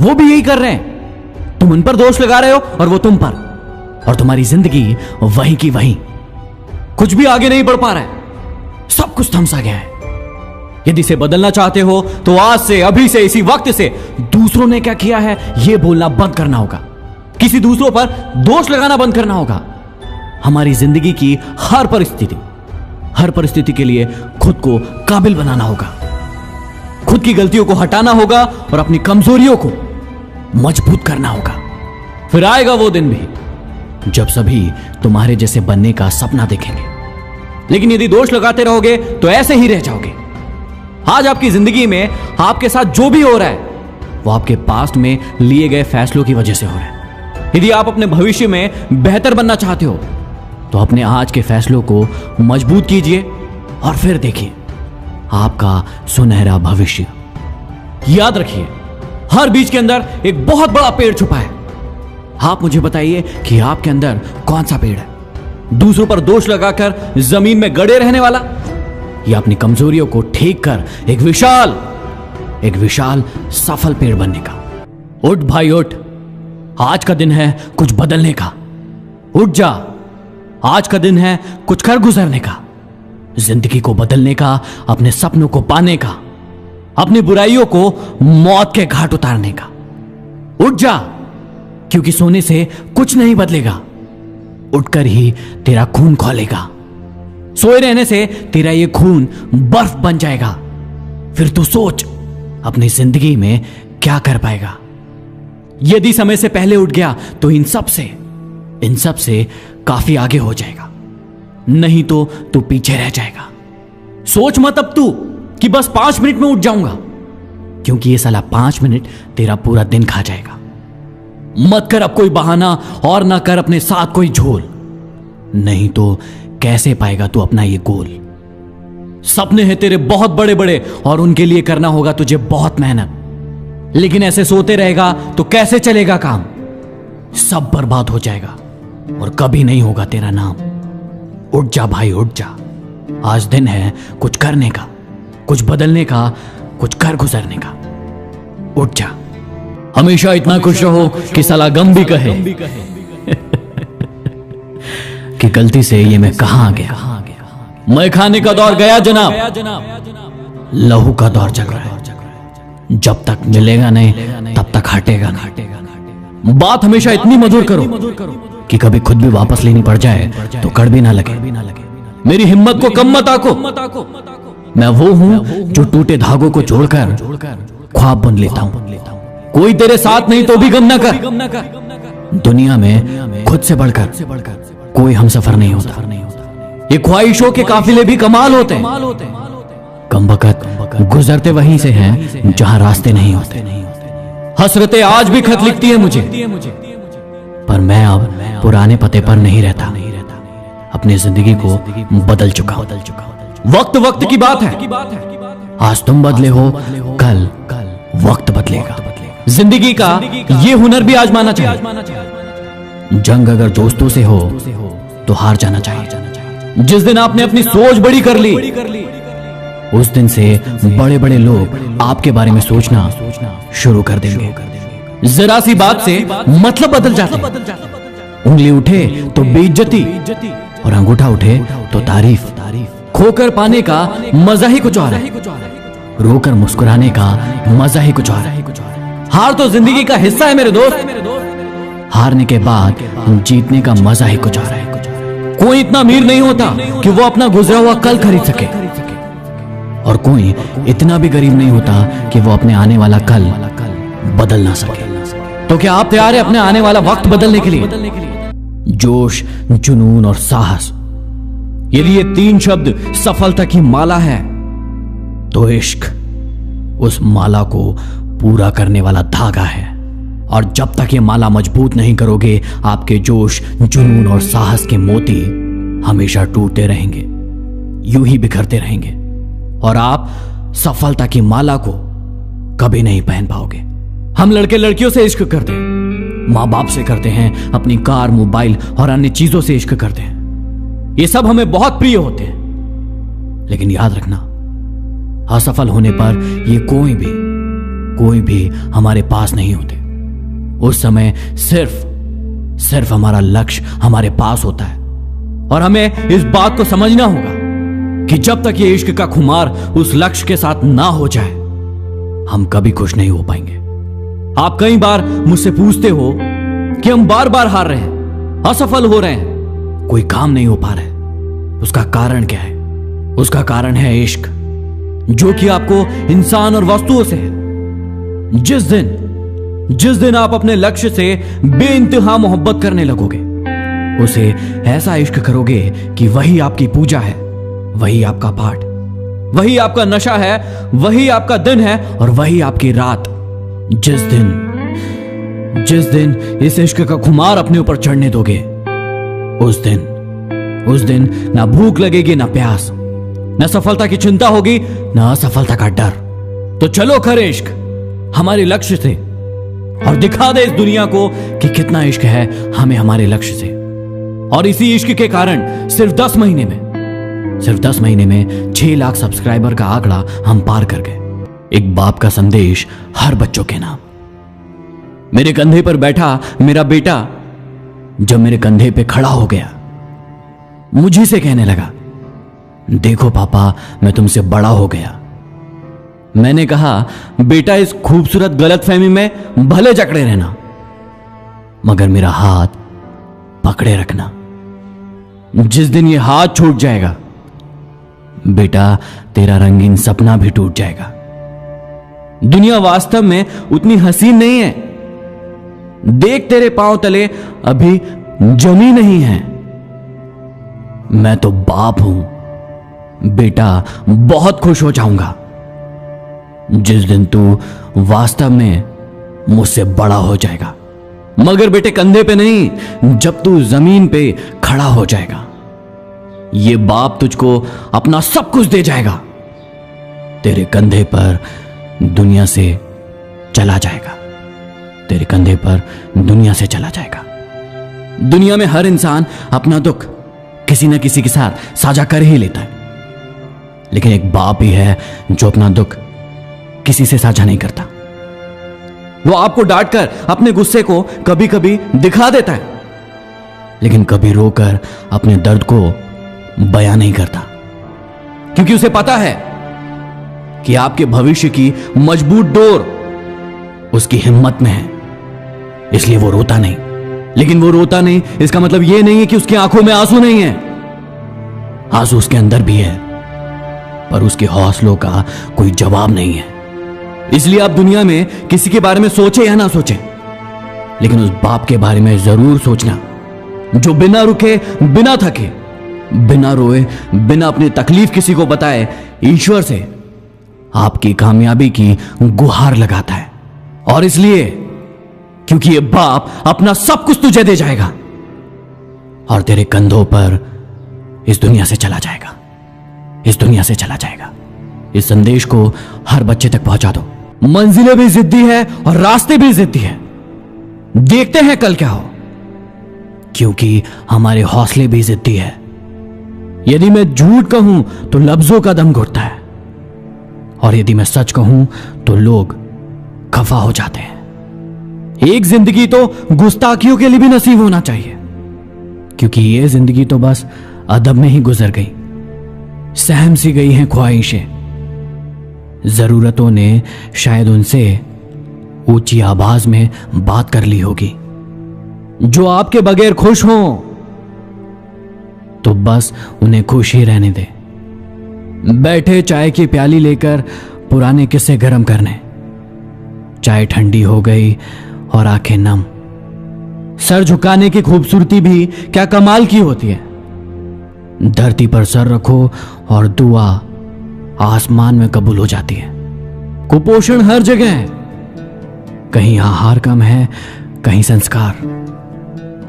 वो भी यही कर रहे हैं, तुम उन पर दोष लगा रहे हो और वो तुम पर, और तुम्हारी जिंदगी वही की वही, कुछ भी आगे नहीं बढ़ पा रहा है, सब कुछ थम सा गया है। यदि इसे बदलना चाहते हो तो आज से, अभी से, इसी वक्त से दूसरों ने क्या किया है यह बोलना बंद करना होगा, किसी दूसरों पर दोष लगाना बंद करना होगा। हमारी जिंदगी की हर परिस्थिति के लिए खुद को काबिल बनाना होगा, खुद की गलतियों को हटाना होगा और अपनी कमजोरियों को मजबूत करना होगा। फिर आएगा वो दिन भी जब सभी तुम्हारे जैसे बनने का सपना देखेंगे। लेकिन यदि दोष लगाते रहोगे तो ऐसे ही रह जाओगे। आज आपकी जिंदगी में आपके साथ जो भी हो रहा है वो आपके पास्ट में लिए गए फैसलों की वजह से हो रहा है। यदि आप अपने भविष्य में बेहतर बनना चाहते हो तो अपने आज के फैसलों को मजबूत कीजिए और फिर देखिए आपका सुनहरा भविष्य। याद रखिए, हर बीज के अंदर एक बहुत बड़ा पेड़ छुपा है। आप मुझे बताइए कि आपके अंदर कौन सा पेड़ है? दूसरों पर दोष लगाकर जमीन में गड़े रहने वाला, या अपनी कमजोरियों को ठीक कर एक विशाल सफल पेड़ बनने का? उठ भाई उठ, आज का दिन है कुछ बदलने का। उठ जा, आज का दिन है कुछ कर गुजरने का, जिंदगी को बदलने का, अपने सपनों को पाने का, अपनी बुराइयों को मौत के घाट उतारने का। उठ जा, क्योंकि सोने से कुछ नहीं बदलेगा, उठकर ही तेरा खून खौलेगा। सोए रहने से तेरा ये खून बर्फ बन जाएगा। फिर तू सोच अपनी जिंदगी में क्या कर पाएगा। यदि समय से पहले उठ गया तो इन सब से काफी आगे हो जाएगा, नहीं तो तू पीछे रह जाएगा। सोच मत अब तू कि बस 5 मिनट में उठ जाऊंगा, क्योंकि ये साला 5 मिनट तेरा पूरा दिन खा जाएगा। मत कर अब कोई बहाना और ना कर अपने साथ कोई झोल, नहीं तो कैसे पाएगा तू अपना ये गोल। सपने हैं तेरे बहुत बड़े बड़े और उनके लिए करना होगा तुझे बहुत मेहनत। लेकिन ऐसे सोते रहेगा तो कैसे चलेगा काम? सब बर्बाद हो जाएगा और कभी नहीं होगा तेरा नाम। उठ जा भाई उठ जा, आज दिन है कुछ करने का, कुछ बदलने का, कुछ कर गुजरने का। उठ जा। हमेशा इतना खुश रहो कि साला गम भी कहे कि गलती से ये मैं कहां आ गया। मैं खाने का दौर गया जनाब, लहू का दौर चल रहा है। जब तक मिलेगा नहीं तब तक हटेगा नहीं। बात हमेशा इतनी मधुर करो कि कभी खुद भी वापस लेनी पड़ जाए तो कड़वी ना लगे। मेरी हिम्मत को कम मत आको। मैं वो हूं जो टूटे धागों को जोड़कर ख्वाब बुन लेता हूं। कोई तेरे साथ नहीं तो भी गम न कर। दुनिया में खुद से बढ़कर कोई हमसफर नहीं होता। ये ख्वाहिशों के काफिले भी कमाल होते हैं। कमबख्त गुजरते वहीं से हैं जहां रास्ते नहीं होते। हसरतें आज भी खत लिखती है मुझे, पर मैं अब पुराने पते पर नहीं रहता। अपनी जिंदगी को बदल चुका। वक्त की बात है। आज तुम बदले हो, कल वक्त बदलेगा। जिंदगी का ये हुनर भी आजमाना चाहिए। जंग अगर दोस्तों से हो तो हार जाना चाहिए। जिस दिन आपने अपनी सोच बड़ी कर ली, उस दिन से बड़े बड़े लोग आपके बारे में सोचना शुरू कर देंगे। जरा सी बात से मतलब बदल जाता है। उंगली उठे तो बेइज्जती और अंगूठा उठे तो तारीफ। खोकर पाने का मजा ही कुछ और है, रोकर मुस्कुराने का मजा ही कुछ और है। हार तो जिंदगी का हिस्सा है मेरे दोस्त। हारने के बाद जीतने का मजा ही कुछ और है। कोई इतना अमीर नहीं होता कि वो अपना गुजरा हुआ कल खरीद सके, और कोई इतना भी गरीब नहीं होता कि वो अपने आने वाला कल बदल ना सके। तो क्या आप तैयार हैं अपने आने वाला वक्त बदलने के लिए? जोश, जुनून और साहस, यदि ये 3 शब्द सफलता की माला है, तो इश्क उस माला को पूरा करने वाला धागा है। और जब तक ये माला मजबूत नहीं करोगे, आपके जोश, जुनून और साहस के मोती हमेशा टूटते रहेंगे, यूं ही बिखरते रहेंगे, और आप सफलता की माला को कभी नहीं पहन पाओगे। हम लड़के लड़कियों से इश्क करते हैं, माँ बाप से करते हैं, अपनी कार, मोबाइल और अन्य चीजों से इश्क करते हैं। ये सब हमें बहुत प्रिय होते हैं, लेकिन याद रखना, असफल होने पर ये कोई भी हमारे पास नहीं होते। उस समय सिर्फ हमारा लक्ष्य हमारे पास होता है, और हमें इस बात को समझना होगा कि जब तक ये इश्क का खुमार उस लक्ष्य के साथ ना हो जाए, हम कभी खुश नहीं हो पाएंगे। आप कई बार मुझसे पूछते हो कि हम बार बार हार रहे हैं, असफल हो रहे हैं, कोई काम नहीं हो पा रहा है। उसका कारण क्या है? उसका कारण है इश्क, जो कि आपको इंसान और वस्तुओं से है। जिस दिन आप अपने लक्ष्य से बेइंतहा मोहब्बत करने लगोगे, उसे ऐसा इश्क करोगे कि वही आपकी पूजा है, वही आपका पाठ, वही आपका नशा है, वही आपका दिन है और वही आपकी रात। जिस दिन इस इश्क का खुमार अपने ऊपर चढ़ने दोगे, उस दिन ना भूख लगेगी, ना प्यास, ना सफलता की चिंता होगी, ना असफलता का डर। तो चलो कर इश्क हमारे लक्ष्य से, और दिखा दे इस दुनिया को कि कितना इश्क है हमें हमारे लक्ष्य से। और इसी इश्क के कारण सिर्फ 10 महीने में 6 लाख सब्सक्राइबर का आंकड़ा हम पार कर गए। एक बाप का संदेश हर बच्चों के नाम। मेरे कंधे पर बैठा मेरा बेटा जब मेरे कंधे पे खड़ा हो गया, मुझे से कहने लगा, देखो पापा, मैं तुमसे बड़ा हो गया। मैंने कहा, बेटा, इस खूबसूरत गलतफहमी में भले जकड़े रहना, मगर मेरा हाथ पकड़े रखना। जिस दिन ये हाथ छूट जाएगा, बेटा, तेरा रंगीन सपना भी टूट जाएगा। दुनिया वास्तव में उतनी हसीन नहीं है। देख, तेरे पांव तले अभी जमी नहीं है। मैं तो बाप हूं बेटा, बहुत खुश हो जाऊंगा जिस दिन तू वास्तव में मुझसे बड़ा हो जाएगा, मगर बेटे कंधे पे नहीं, जब तू जमीन पे खड़ा हो जाएगा। ये बाप तुझको अपना सब कुछ दे जाएगा, तेरे कंधे पर दुनिया से चला जाएगा, तेरे कंधे पर दुनिया से चला जाएगा। दुनिया में हर इंसान अपना दुख किसी न किसी के साथ साझा कर ही लेता है, लेकिन एक बाप ही है जो अपना दुख किसी से साझा नहीं करता। वो आपको डांट कर अपने गुस्से को कभी कभी दिखा देता है, लेकिन कभी रोकर अपने दर्द को बयान नहीं करता, क्योंकि उसे पता है कि आपके भविष्य की मजबूत डोर उसकी हिम्मत में है, इसलिए वो रोता नहीं। लेकिन वो रोता नहीं, इसका मतलब यह नहीं है कि उसकी आंखों में आंसू नहीं है। आंसू उसके अंदर भी है, पर उसके हौसलों का कोई जवाब नहीं है। इसलिए आप दुनिया में किसी के बारे में सोचे या ना सोचे, लेकिन उस बाप के बारे में जरूर सोचना जो बिना रुके, बिना थके, बिना रोए, बिना अपनी तकलीफ किसी को बताए ईश्वर से आपकी कामयाबी की गुहार लगाता है। और इसलिए क्योंकि ये बाप अपना सब कुछ तुझे दे जाएगा और तेरे कंधों पर इस दुनिया से चला जाएगा, इस दुनिया से चला जाएगा। इस संदेश को हर बच्चे तक पहुंचा दो। मंजिलें भी जिद्दी है और रास्ते भी जिद्दी है। देखते हैं कल क्या हो, क्योंकि हमारे हौसले भी जिद्दी है। यदि मैं झूठ कहूं तो लफ्जों का दम घुटता है, और यदि मैं सच कहूं तो लोग खफा हो जाते हैं। एक जिंदगी तो गुस्ताखियों के लिए भी नसीब होना चाहिए, क्योंकि ये जिंदगी तो बस अदब में ही गुजर गई। सहम सी गई हैं ख्वाहिशें, जरूरतों ने शायद उनसे ऊंची आवाज में बात कर ली होगी। जो आपके बगैर खुश हों तो बस उन्हें खुश ही रहने दे। बैठे चाय की प्याली लेकर पुराने किस्से गर्म करने, चाय ठंडी हो गई और आंखें नम। सर झुकाने की खूबसूरती भी क्या कमाल की होती है। धरती पर सर रखो और दुआ आसमान में कबूल हो जाती है। कुपोषण हर जगह है, कहीं आहार कम है, कहीं संस्कार।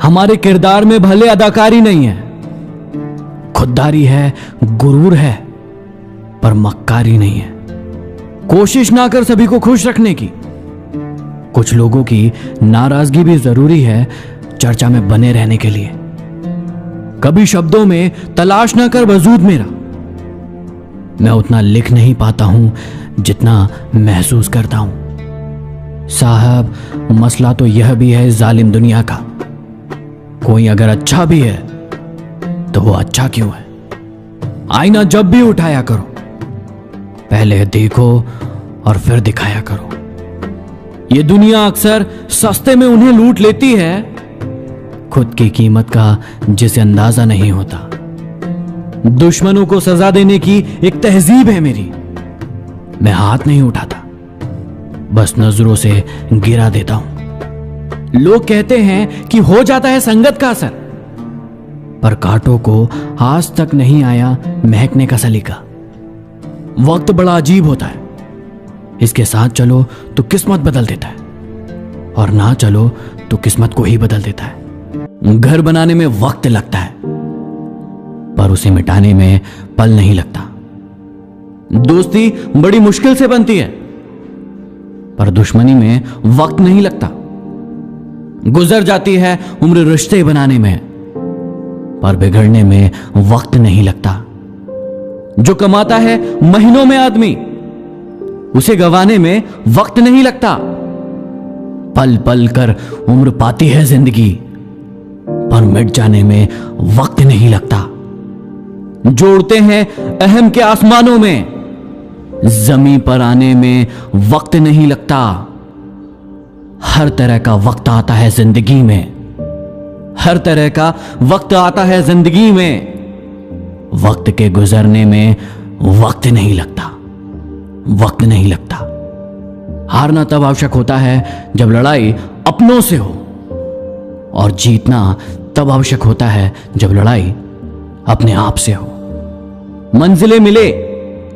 हमारे किरदार में भले अदाकारी नहीं है, खुददारी है, गुरूर है, पर मक्कारी नहीं है। कोशिश ना कर सभी को खुश रखने की। कुछ लोगों की नाराजगी भी जरूरी है चर्चा में बने रहने के लिए। कभी शब्दों में तलाश ना कर वजूद मेरा। मैं उतना लिख नहीं पाता हूं जितना महसूस करता हूं। साहब, मसला तो यह भी है जालिम दुनिया का, कोई अगर अच्छा भी है तो वो अच्छा क्यों है? आईना जब भी उठाया करो, पहले देखो और फिर दिखाया करो। ये दुनिया अक्सर सस्ते में उन्हें लूट लेती है, खुद की कीमत का जिसे अंदाजा नहीं होता। दुश्मनों को सजा देने की एक तहजीब है मेरी। मैं हाथ नहीं उठाता, बस नजरों से गिरा देता हूं। लोग कहते हैं कि हो जाता है संगत का असर, पर कांटों को आज तक नहीं आया महकने का सलीका। वक्त बड़ा अजीब होता है, इसके साथ चलो तो किस्मत बदल देता है, और ना चलो तो किस्मत को ही बदल देता है। घर बनाने में वक्त लगता है, पर उसे मिटाने में पल नहीं लगता। दोस्ती बड़ी मुश्किल से बनती है, पर दुश्मनी में वक्त नहीं लगता। गुजर जाती है उम्र रिश्ते बनाने में, पर बिगड़ने में वक्त नहीं लगता। जो कमाता है महीनों में आदमी, उसे गंवाने में वक्त नहीं लगता। पल पल कर उम्र पाती है जिंदगी, पर मिट जाने में वक्त नहीं लगता। जोड़ते हैं अहम के आसमानों में, जमीन पर आने में वक्त नहीं लगता। हर तरह का वक्त आता है जिंदगी में, हर तरह का वक्त आता है जिंदगी में। वक्त के गुजरने में वक्त नहीं लगता, वक्त नहीं लगता। हारना तब आवश्यक होता है जब लड़ाई अपनों से हो, और जीतना तब आवश्यक होता है जब लड़ाई अपने आप से हो। मंजिलें मिले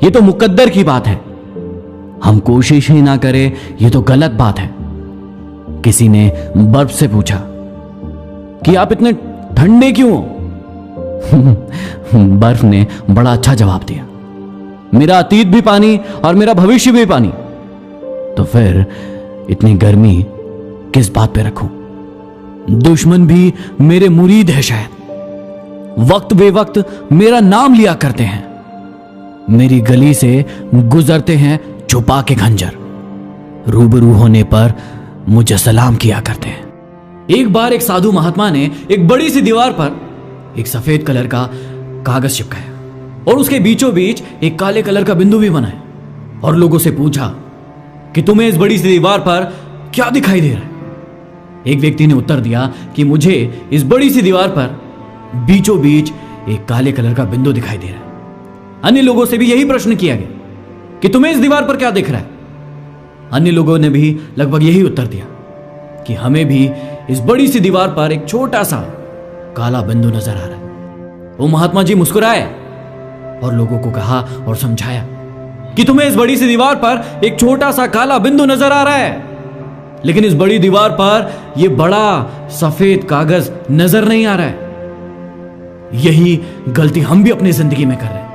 ये तो मुकद्दर की बात है, हम कोशिश ही ना करें ये तो गलत बात है। किसी ने बर्फ से पूछा कि आप इतने ठंडे क्यों हो? बर्फ ने बड़ा अच्छा जवाब दिया, मेरा अतीत भी पानी और मेरा भविष्य भी पानी, तो फिर इतनी गर्मी किस बात पे रखूं? दुश्मन भी मेरे मुरीद है शायद, वक्त बेवक्त मेरा नाम लिया करते हैं। मेरी गली से गुजरते हैं छुपा के खंजर, रूबरू होने पर मुझे सलाम किया करते हैं। एक बार एक साधु महात्मा ने एक बड़ी सी दीवार पर एक सफेद कलर का कागज चिपकाया और उसके बीचों बीच एक काले कलर का बिंदु भी बनाया, और लोगों से पूछा कि तुम्हें इस बड़ी सी दीवार पर क्या दिखाई दे रहा है? एक व्यक्ति ने उत्तर दिया कि मुझे इस बड़ी सी दीवार पर बीचों बीच एक काले कलर का बिंदु दिखाई दे रहा है। अन्य लोगों से भी यही प्रश्न किया गया कि तुम्हें इस दीवार पर क्या दिख रहा है? अन्य लोगों ने भी लगभग यही उत्तर दिया कि हमें भी इस बड़ी सी दीवार पर एक छोटा सा काला बिंदु नजर आ रहा है। वो महात्मा जी मुस्कुराए और लोगों को कहा और समझाया कि तुम्हें इस बड़ी सी दीवार पर एक छोटा सा काला बिंदु नजर आ रहा है, लेकिन इस बड़ी दीवार पर यह बड़ा सफेद कागज नजर नहीं आ रहा है। यही गलती हम भी अपनी जिंदगी में कर रहे हैं।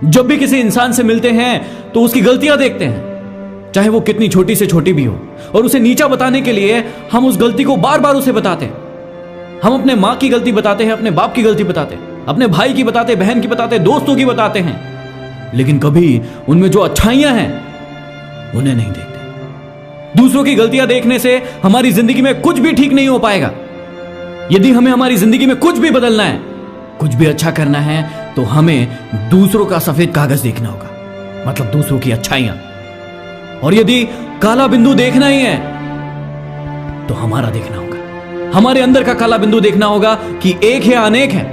जब भी किसी इंसान से मिलते हैं तो उसकी गलतियां देखते हैं, चाहे वो कितनी छोटी से छोटी भी हो, और उसे नीचा बताने के लिए हम उस गलती को बार बार उसे बताते हैं। हम अपने माँ की गलती बताते हैं, अपने बाप की गलती बताते हैं, अपने भाई की बताते, बहन की बताते, दोस्तों की बताते हैं, लेकिन कभी उनमें जो अच्छाइयां हैं उन्हें नहीं देखते। दूसरों की गलतियां देखने से हमारी जिंदगी में कुछ भी ठीक नहीं हो पाएगा। यदि हमें हमारी जिंदगी में कुछ भी बदलना है, कुछ भी अच्छा करना है, तो हमें दूसरों का सफेद कागज देखना होगा, मतलब दूसरों की अच्छाइयां। और यदि काला बिंदु देखना ही है तो हमारा देखना होगा, हमारे अंदर का काला बिंदु देखना होगा कि एक है अनेक है,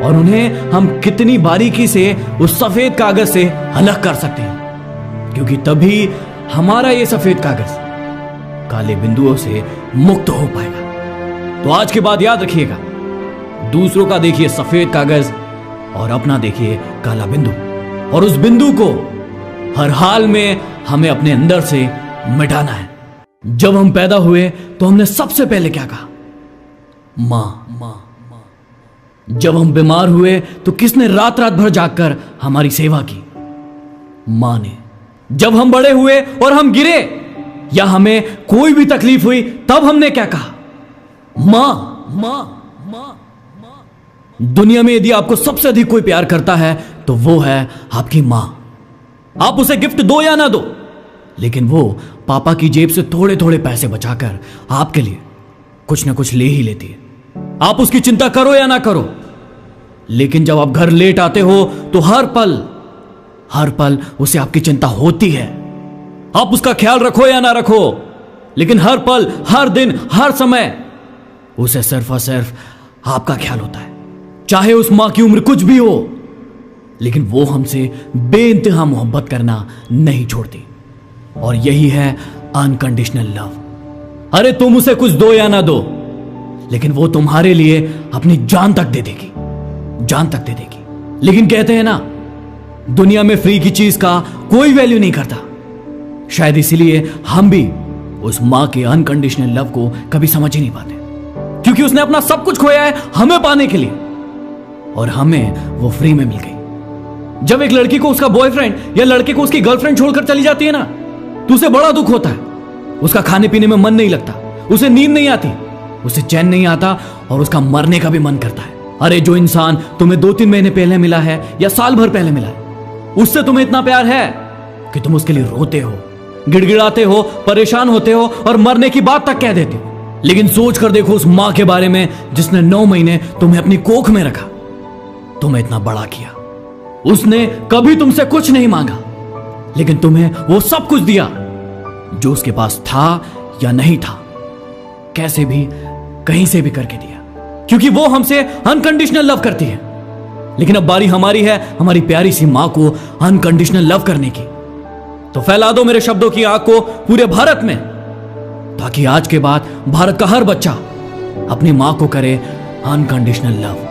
और उन्हें हम कितनी बारीकी से उस सफेद कागज से अलग कर सकते हैं, क्योंकि तभी हमारा ये सफेद कागज काले बिंदुओं से मुक्त हो पाएगा। तो आज के बाद याद रखिएगा, दूसरों का देखिए सफेद कागज और अपना देखिए काला बिंदु, और उस बिंदु को हर हाल में हमें अपने अंदर से मिटाना है। जब हम पैदा हुए तो हमने सबसे पहले क्या कहा? मां। जब हम बीमार हुए तो किसने रात रात भर जागकर हमारी सेवा की? मां ने। जब हम बड़े हुए और हम गिरे या हमें कोई भी तकलीफ हुई तब हमने क्या कहा? मां। दुनिया में यदि आपको सबसे अधिक कोई प्यार करता है तो वो है आपकी मां। आप उसे गिफ्ट दो या ना दो, लेकिन वो पापा की जेब से थोड़े थोड़े पैसे बचाकर आपके लिए कुछ ना कुछ ले ही लेती है। आप उसकी चिंता करो या ना करो, लेकिन जब आप घर लेट आते हो तो हर पल उसे आपकी चिंता होती है। आप उसका ख्याल रखो या ना रखो, लेकिन हर पल, हर दिन, हर समय उसे सिर्फ और सिर्फ आपका ख्याल होता है। चाहे उस मां की उम्र कुछ भी हो, लेकिन वो हमसे बेइंतहा मोहब्बत करना नहीं छोड़ती, और यही है अनकंडीशनल लव। अरे तुम उसे कुछ दो या ना दो, लेकिन वो तुम्हारे लिए अपनी जान तक दे देगी, जान तक दे देगी। लेकिन कहते हैं ना, दुनिया में फ्री की चीज का कोई वैल्यू नहीं करता। शायद इसीलिए हम भी उस मां के अनकंडीशनल लव को कभी समझ ही नहीं पाते, क्योंकि उसने अपना सब कुछ खोया है हमें पाने के लिए, और हमें वो फ्री में मिल गई। जब एक लड़की को उसका बॉयफ्रेंड या लड़के को उसकी गर्लफ्रेंड छोड़कर चली जाती है ना, तो उसे बड़ा दुख होता है। उसका खाने पीने में मन नहीं लगता, उसे नींद नहीं आती, उसे चैन नहीं आता, और उसका मरने का भी मन करता है। अरे जो इंसान तुम्हें 2-3 महीने पहले मिला है या साल भर पहले मिला है, उससे तुम्हें इतना प्यार है कि तुम उसके लिए रोते हो, गिड़गिड़ाते हो, परेशान होते हो और मरने की बात तक कह देते हो। लेकिन सोच कर देखो उस मां के बारे में जिसने 9 महीने तुम्हें अपनी कोख में रखा, तुम्हें इतना बड़ा किया। उसने कभी तुमसे कुछ नहीं मांगा, लेकिन तुम्हें वो सब कुछ दिया जो उसके पास था या नहीं था, कैसे भी कहीं से भी करके दिया, क्योंकि वो हमसे अनकंडीशनल लव करती है। लेकिन अब बारी हमारी है हमारी प्यारी सी मां को अनकंडीशनल लव करने की। तो फैला दो मेरे शब्दों की आग को पूरे भारत में, ताकि आज के बाद भारत का हर बच्चा अपनी मां को करे अनकंडीशनल लव।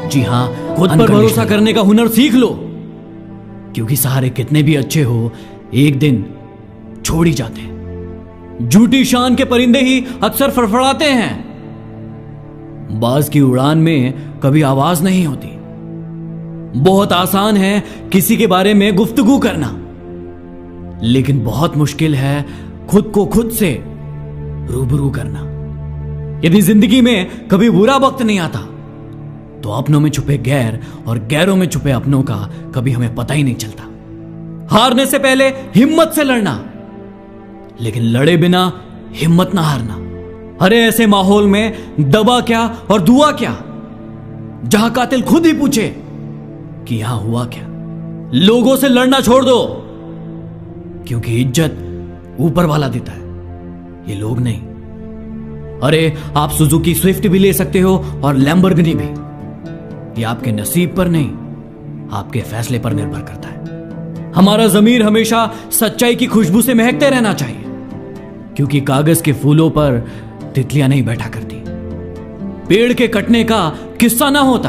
जी हां, खुद पर भरोसा करने का हुनर सीख लो, क्योंकि सहारे कितने भी अच्छे हो एक दिन छोड़ ही जाते हैं। झूठी शान के परिंदे ही अक्सर फड़फड़ाते हैं। बाज की उड़ान में कभी आवाज नहीं होती। बहुत आसान है किसी के बारे में गुफ्तगू करना, लेकिन बहुत मुश्किल है खुद को खुद से रूबरू करना। यदि जिंदगी में कभी बुरा वक्त नहीं आता, तो अपनों में छुपे गैर और गैरों में छुपे अपनों का कभी हमें पता ही नहीं चलता। हारने से पहले हिम्मत से लड़ना, लेकिन लड़े बिना हिम्मत ना हारना। अरे ऐसे माहौल में दवा क्या और दुआ क्या, जहां कातिल खुद ही पूछे कि यहां हुआ क्या। लोगों से लड़ना छोड़ दो, क्योंकि इज्जत ऊपर वाला देता है, ये लोग नहीं। अरे आप सुजुकी स्विफ्ट भी ले सकते हो और लैम्बोर्गिनी भी, ये आपके नसीब पर नहीं, आपके फैसले पर निर्भर करता है। हमारा जमीर हमेशा सच्चाई की खुशबू से महकते रहना चाहिए, क्योंकि कागज के फूलों पर तितलियां नहीं बैठा करती। पेड़ के कटने का किस्सा ना होता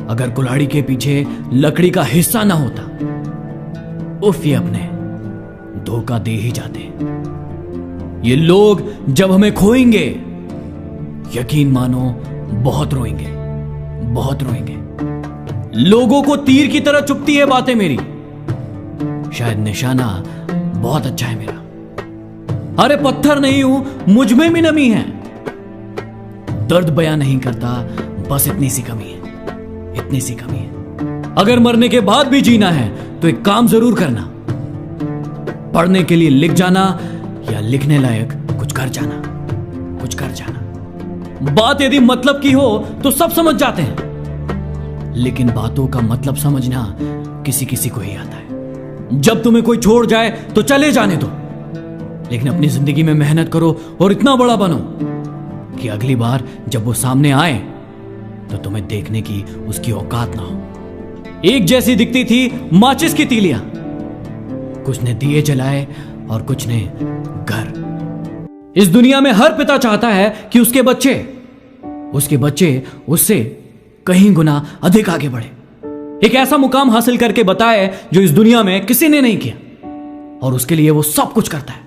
अगर कुल्हाड़ी के पीछे लकड़ी का हिस्सा ना होता। उफ, ये अपने धोखा दे ही जाते। ये लोग जब हमें खोएंगे, यकीन मानो बहुत रोएंगे, बहुत रोएंगे। लोगों को तीर की तरह चुभती है बातें मेरी, शायद निशाना बहुत अच्छा है मेरा। अरे पत्थर नहीं हूं, मुझ में भी नमी है। दर्द बयां नहीं करता, बस इतनी सी कमी है, इतनी सी कमी है। अगर मरने के बाद भी जीना है तो एक काम जरूर करना, पढ़ने के लिए लिख जाना या लिखने लायक कुछ कर जाना, कुछ कर जाना। बात यदि मतलब की हो तो सब समझ जाते हैं, लेकिन बातों का मतलब समझना किसी किसी को ही आता है। जब तुम्हें कोई छोड़ जाए तो चले जाने दो, लेकिन अपनी जिंदगी में मेहनत करो और इतना बड़ा बनो कि अगली बार जब वो सामने आए तो तुम्हें देखने की उसकी औकात ना हो। एक जैसी दिखती थी माचिस की तीलियां, कुछ ने दिए जलाए और कुछ ने घर। इस दुनिया में हर पिता चाहता है कि उसके बच्चे उससे कहीं गुना अधिक आगे बढ़े, एक ऐसा मुकाम हासिल करके बताए जो इस दुनिया में किसी ने नहीं किया, और उसके लिए वो सब कुछ करता है।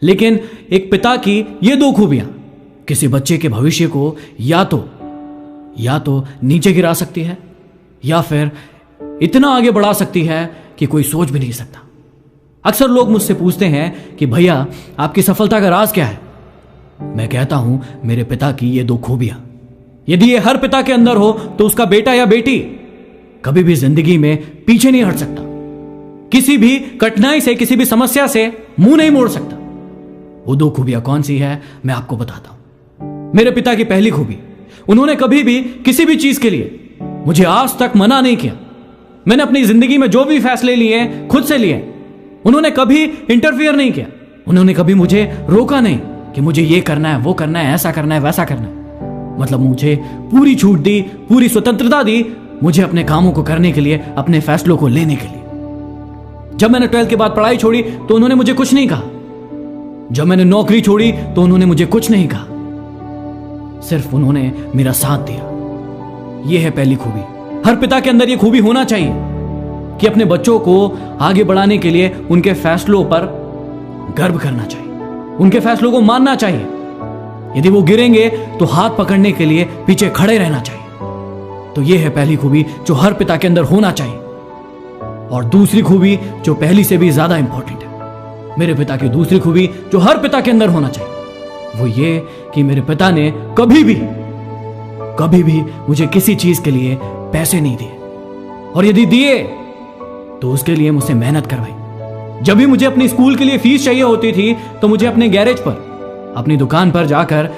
लेकिन एक पिता की ये दो खूबियां किसी बच्चे के भविष्य को या तो नीचे गिरा सकती है या फिर इतना आगे बढ़ा सकती है कि कोई सोच भी नहीं सकता। अक्सर लोग मुझसे पूछते हैं कि भैया आपकी सफलता का राज क्या है। मैं कहता हूं मेरे पिता की ये दो खूबियां, यदि ये हर पिता के अंदर हो तो उसका बेटा या बेटी कभी भी जिंदगी में पीछे नहीं हट सकता, किसी भी कठिनाई से, किसी भी समस्या से मुंह नहीं मोड़ सकता। वो दो खूबियां कौन सी है मैं आपको बताता हूं। मेरे पिता की पहली खूबी, उन्होंने कभी भी किसी भी चीज के लिए मुझे आज तक मना नहीं किया। मैंने अपनी जिंदगी में जो भी फैसले लिए खुद से लिए, उन्होंने कभी इंटरफियर नहीं किया। उन्होंने कभी मुझे रोका नहीं कि मुझे ये करना है, वो करना है, ऐसा करना है, वैसा करना है। मतलब मुझे पूरी छूट दी, पूरी स्वतंत्रता दी मुझे अपने कामों को करने के लिए, अपने फैसलों को लेने के लिए। जब मैंने 12th के बाद पढ़ाई छोड़ी तो उन्होंने मुझे कुछ नहीं कहा। जब मैंने नौकरी छोड़ी तो उन्होंने मुझे कुछ नहीं कहा, सिर्फ उन्होंने मेरा साथ दिया। यह है पहली खूबी। हर पिता के अंदर यह खूबी होना चाहिए कि अपने बच्चों को आगे बढ़ाने के लिए उनके फैसलों पर गर्व करना चाहिए, उनके फैसलों को मानना चाहिए। यदि वो गिरेंगे तो हाथ पकड़ने के लिए पीछे खड़े रहना चाहिए। तो यह है पहली खूबी जो हर पिता के अंदर होना चाहिए। और दूसरी खूबी जो पहली से भी ज्यादा इंपॉर्टेंट है, मेरे पिता की दूसरी खूबी जो हर पिता के अंदर होना चाहिए, वो ये कि मेरे पिता ने कभी भी मुझे किसी चीज के लिए पैसे नहीं दिए, और यदि दिए तो उसके लिए मुझसे मेहनत करवाई। जब भी मुझे अपनी स्कूल के लिए फीस चाहिए होती थी तो मुझे अपने गैरेज पर, अपनी दुकान पर जाकर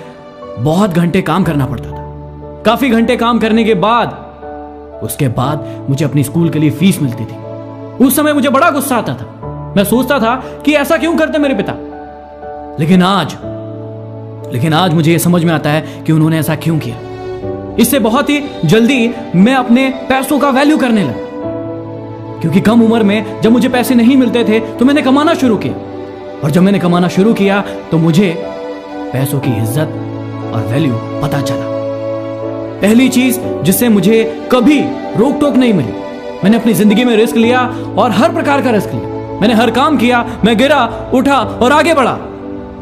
बहुत घंटे काम करना पड़ता था। काफी घंटे काम करने के बाद उसके बाद मुझे अपनी स्कूल के लिए फीस मिलती थी। उस समय मुझे बड़ा गुस्सा आता था। मैं सोचता था कि ऐसा क्यों करते मेरे पिता। लेकिन आज मुझे यह समझ में आता है कि उन्होंने ऐसा क्यों किया। इससे बहुत ही जल्दी मैं अपने पैसों का वैल्यू करने लगा, क्योंकि कम उम्र में जब मुझे पैसे नहीं मिलते थे तो मैंने कमाना शुरू किया, और जब मैंने कमाना शुरू किया तो मुझे पैसों की इज्जत और वैल्यू पता चला। पहली चीज जिससे मुझे कभी रोक टोक नहीं मिली, मैंने अपनी जिंदगी में रिस्क लिया और हर प्रकार का रिस्क लिया। मैंने हर काम किया, मैं गिरा, उठा और आगे बढ़ा।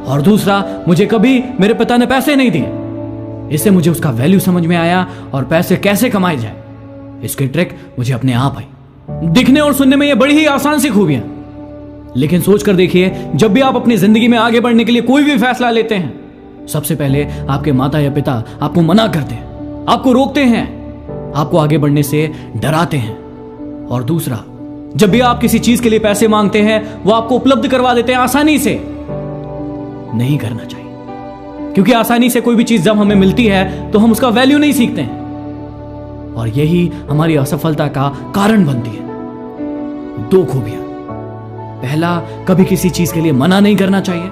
और दूसरा, मुझे कभी मेरे पिता ने पैसे नहीं दिए। इससे मुझे उसका वैल्यू समझ में आया और पैसे कैसे कमाए जाए इसकी ट्रिक मुझे अपने आप आई। दिखने और सुनने में ये बड़ी ही आसान सी खूबियां, लेकिन सोच कर देखिए, जब भी आप अपनी जिंदगी में आगे बढ़ने के लिए कोई भी फैसला लेते हैं, सबसे पहले आपके माता या पिता आपको मना करते हैं, आपको रोकते हैं, आपको आगे बढ़ने से डराते हैं। और दूसरा, जब भी आप किसी चीज के लिए पैसे मांगते हैं वो आपको उपलब्ध करवा देते हैं आसानी से। नहीं करना चाहिए, क्योंकि आसानी से कोई भी चीज जब हमें मिलती है तो हम उसका वैल्यू नहीं सीखते हैं, और यही हमारी असफलता का कारण बनती है। दो खूबियां, पहला, कभी किसी चीज के लिए मना नहीं करना चाहिए,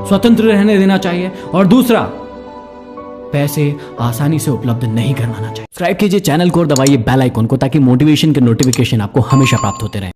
स्वतंत्र रहने देना चाहिए, और दूसरा, पैसे आसानी से उपलब्ध नहीं करवाना चाहिए। सब्सक्राइब कीजिए चैनल को और दबाइए बेल आइकन को ताकि मोटिवेशन के नोटिफिकेशन आपको हमेशा प्राप्त होते रहे।